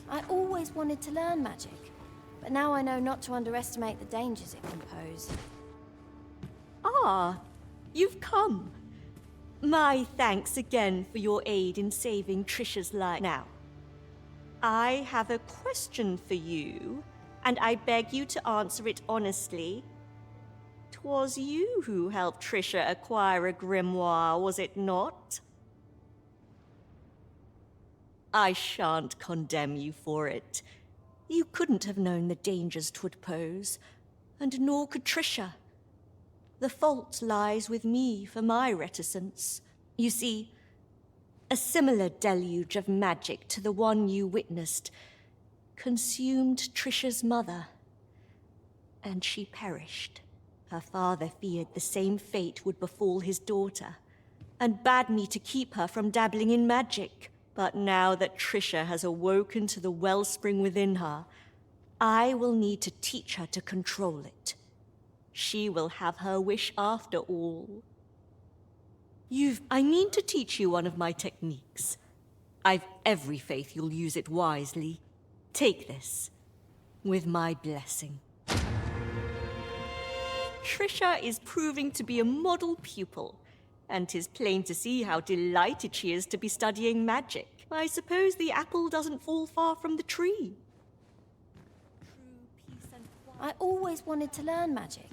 I always wanted to learn magic, but now I know not to underestimate the dangers it can pose. Ah, you've come. My thanks again for your aid in saving Trysha's life. Now, I have a question for you, and I beg you to answer it honestly. 'Twas you who helped Trysha acquire a grimoire, was it not? I shan't condemn you for it. You couldn't have known the dangers 'twould pose, and nor could Trysha. The fault lies with me for my reticence. You see, a similar deluge of magic to the one you witnessed consumed Trysha's mother. and she perished. Her father feared the same fate would befall his daughter, and bade me to keep her from dabbling in magic. But now that Trysha has awoken to the wellspring within her, I will need to teach her to control it. She will have her wish after all. I mean to teach you one of my techniques. I've every faith you'll use it wisely. Take this, with my blessing. Trysha is proving to be a model pupil, and 'tis plain to see how delighted she is to be studying magic. I suppose the apple doesn't fall far from the tree. I always wanted to learn magic,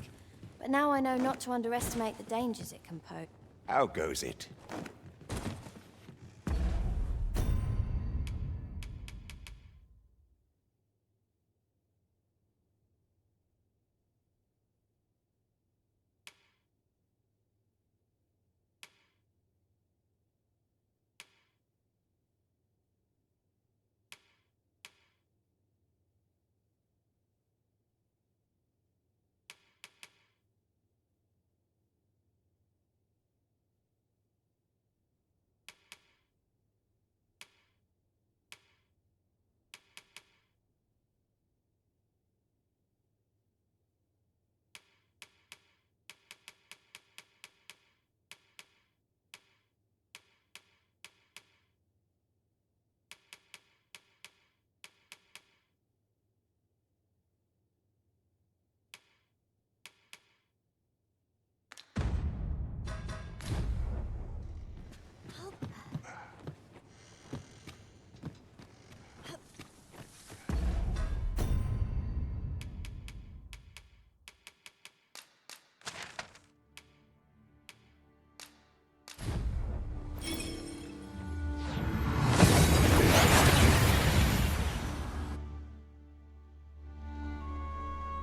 but now I know not to underestimate the dangers it can pose. How goes it?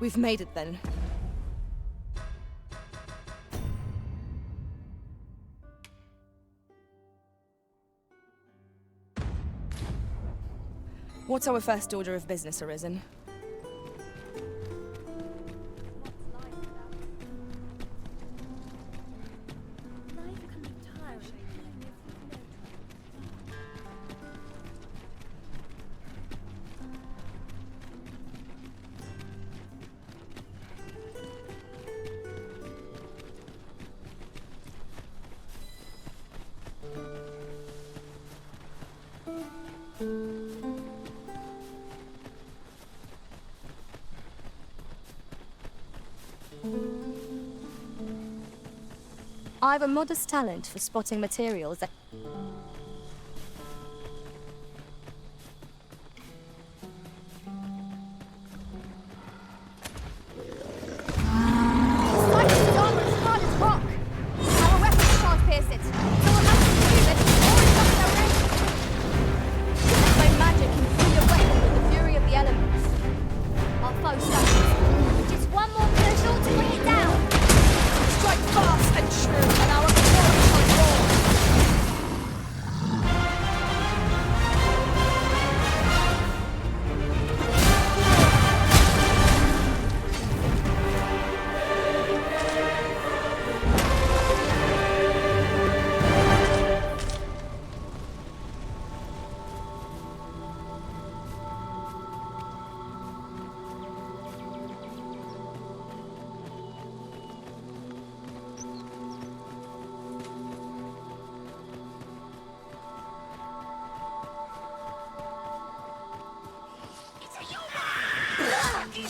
We've made it then. What's our first order of business, Arisen? I've a modest talent for spotting materials that... Titan's armor is hard as rock. Our weapons can't pierce it, so we'll have to use it before it comes our range. Let my magic infuse a weapon with the fury of the elements. Our foe suffers. Just one more push ought to bring it down. Strike fast and true, and our glory shall fall. It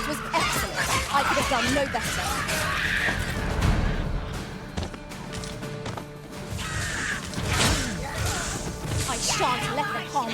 was excellent. I could have done no better. I shan't let them harm me.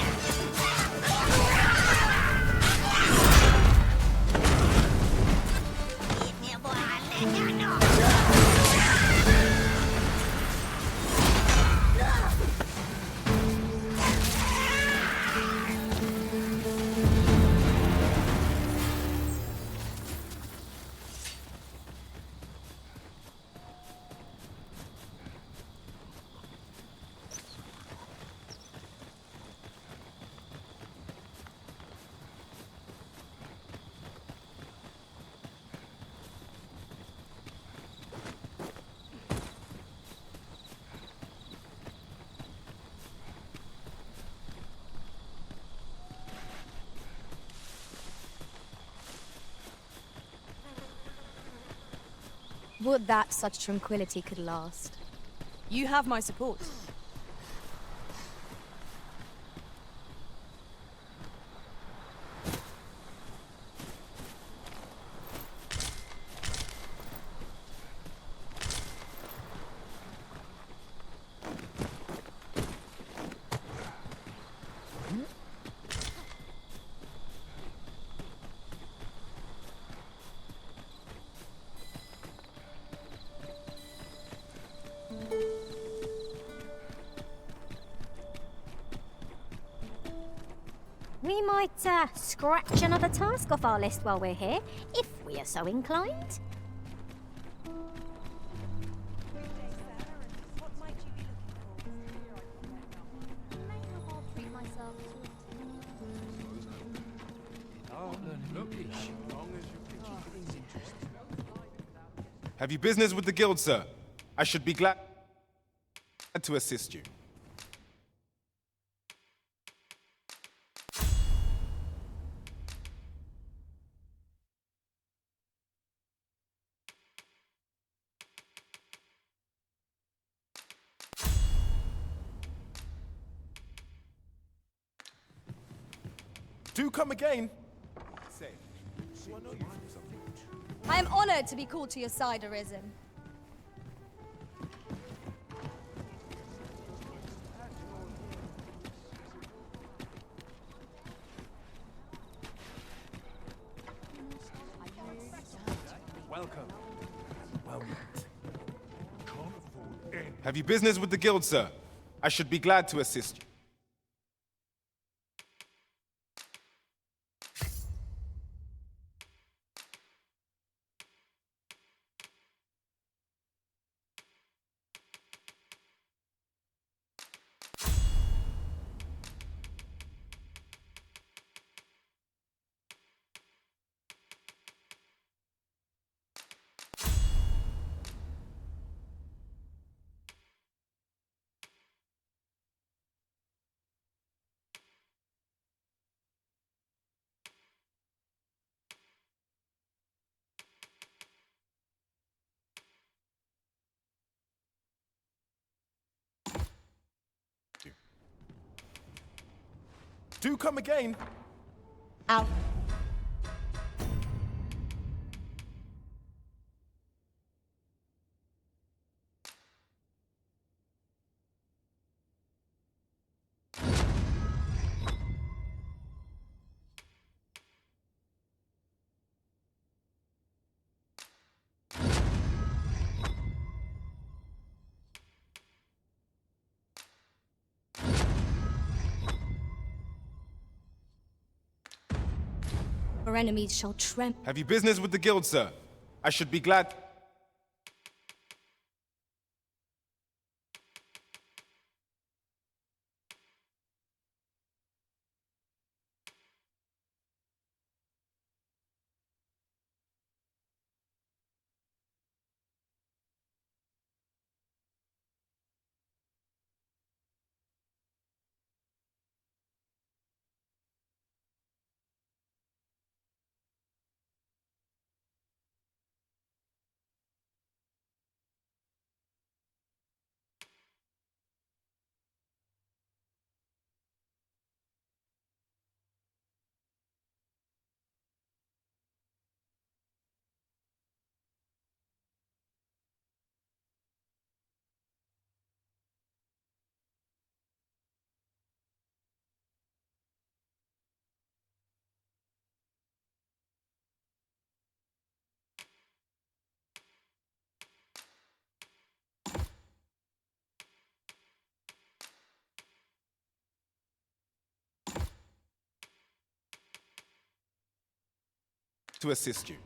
Would that such tranquility could last. You have my support. We might scratch another task off our list while we're here, if we are so inclined. Have you business with the guild, sir? I should be glad to assist you. Do come again. Say, do I know you from something? I am honored to be called to your side, Arisen. Welcome. Well met. Can't afford any. Have you business with the guild, sir? I should be glad to assist you. Do come again. Out. Our enemies shall tremble. Have you business with the guild, sir? I should be glad. To assist you.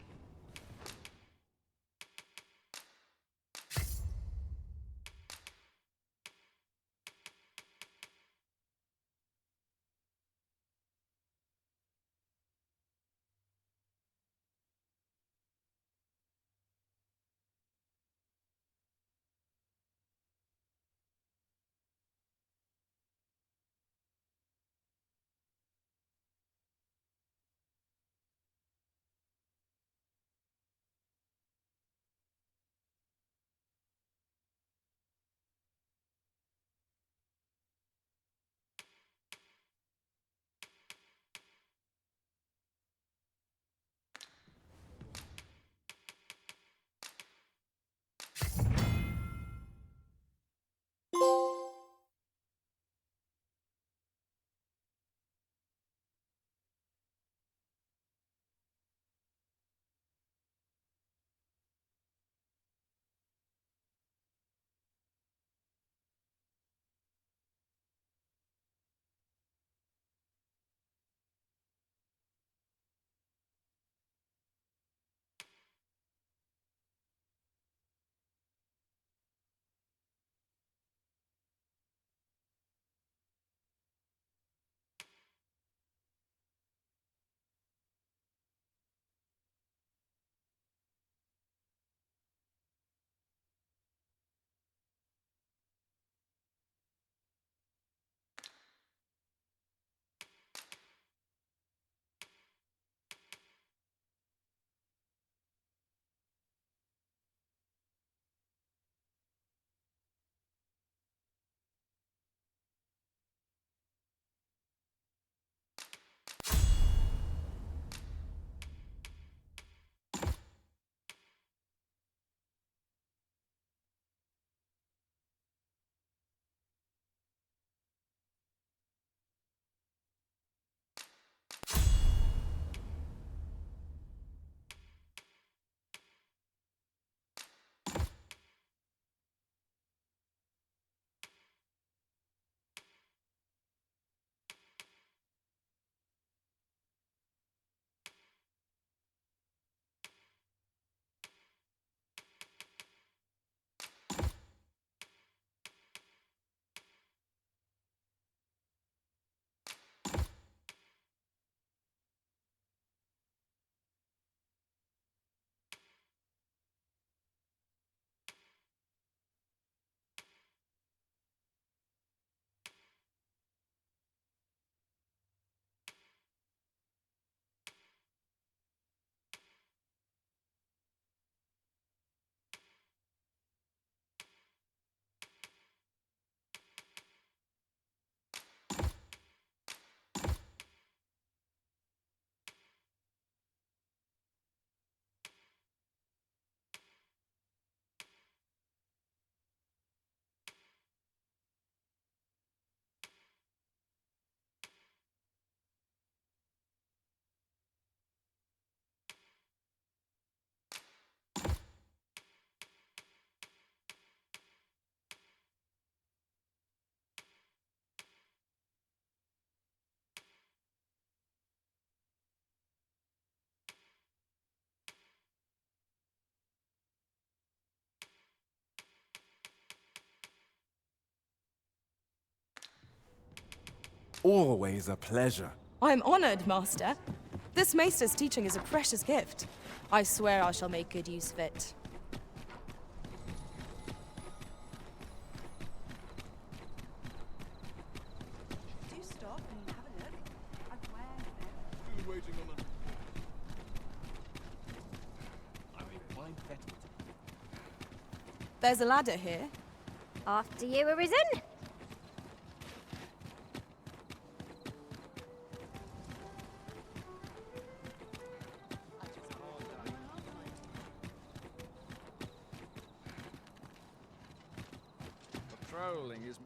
Always a pleasure. I'm honored, Master. This maester's teaching is a precious gift. I swear I shall make good use of it. Do stop and have a look. I've Still waiting on a... I will find better. There's a ladder here. After you, Arisen. Patrolling is...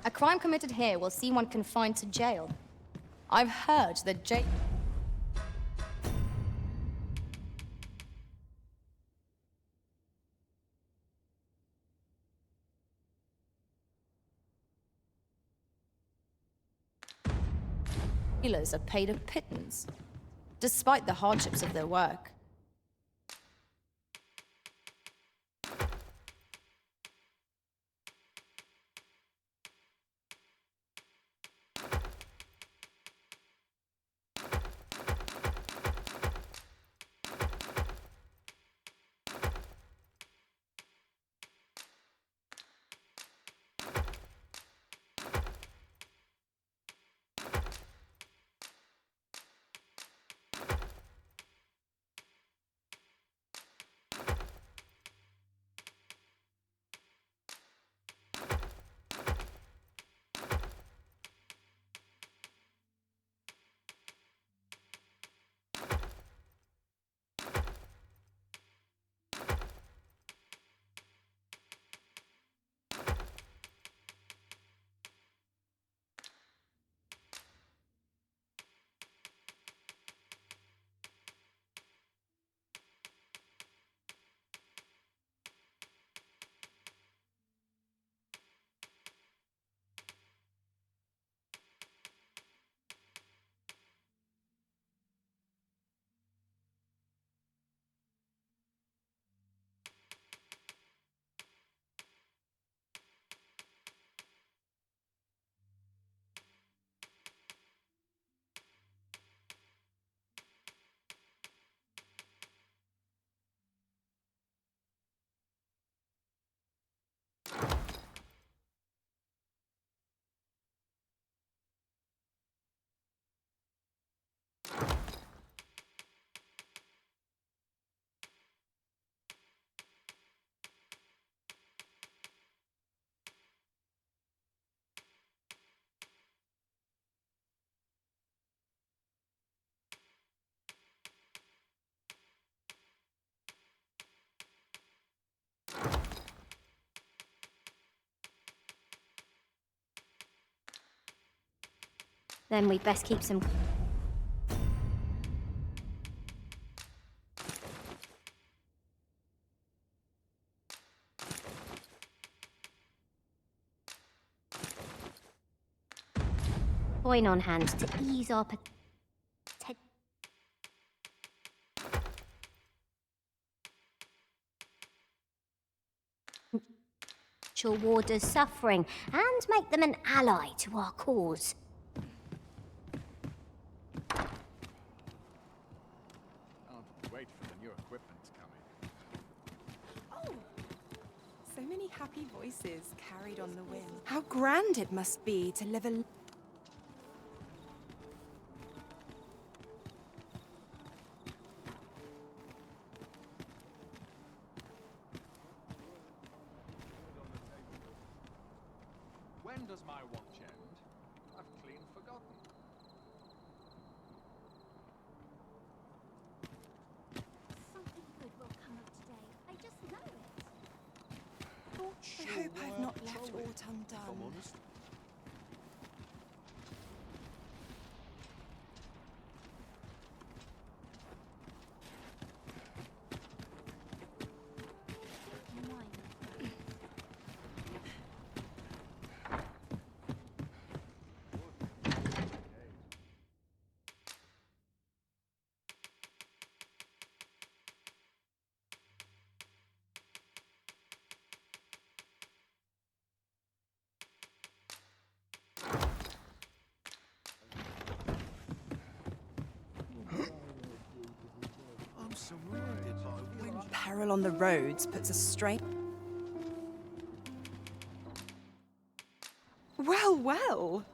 A crime committed here will see one confined to jail. I've heard that jailers are paid a pittance, despite the hardships of their work. Then we'd best keep some... coin on hand to ease our... potential warders' suffering and make them an ally to our cause. Can't wait for the new equipment coming. Oh! So many happy voices carried on the wind. How grand it must be to live a... When does my watch end? I've clean forgotten. Something good will come of today. I just know it. I hope I've not left aught undone. I'm surrounded by wind. Peril on the roads puts a strain. Well, well.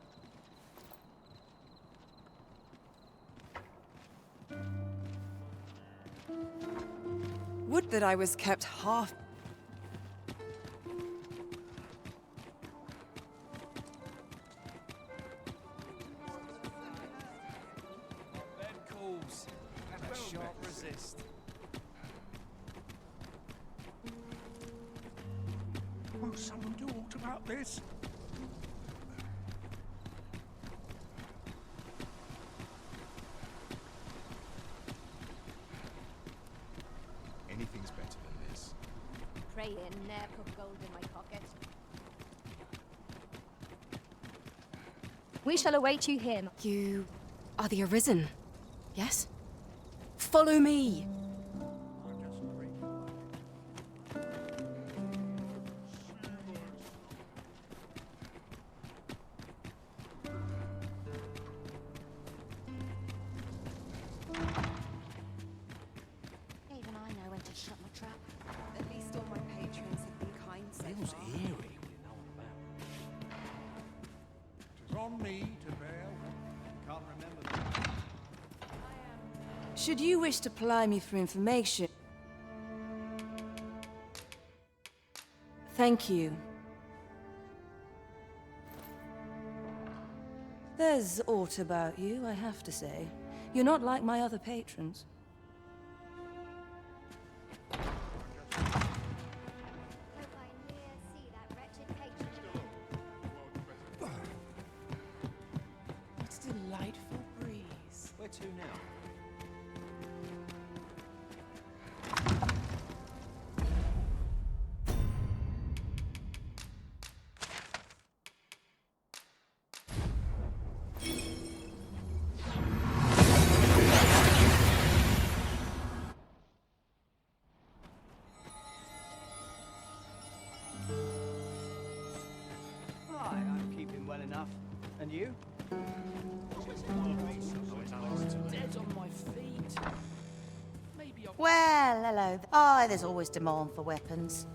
Would that I was kept half. Bed calls, and a sharp resist. Will someone do aught about this? Anything's better than this. Praying ne'er put gold in my pocket. We shall await you here. You are the Arisen, yes? Follow me. Even I know when to shut my trap. At least all my patrons have been kind so Feels far. eerie with no one about. 'Tis on me to bear. Can't remember that. Should you wish to ply me for information... Thank you. There's aught about you, I have to say. You're not like my other patrons. What a delightful breeze. Where to now? Aye, I'm keeping well enough. And you? Dead on my feet. Maybe I'll... Well, hello. Oh, there's always demand for weapons.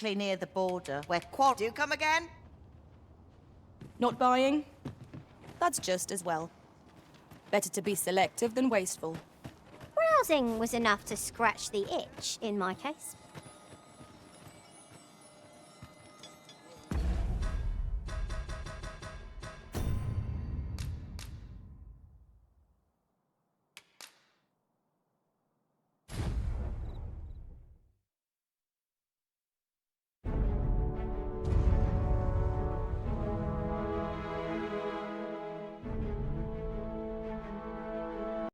near the border, where quad do come again? Not buying? That's just as well. Better to be selective than wasteful. Browsing was enough to scratch the itch, in my case.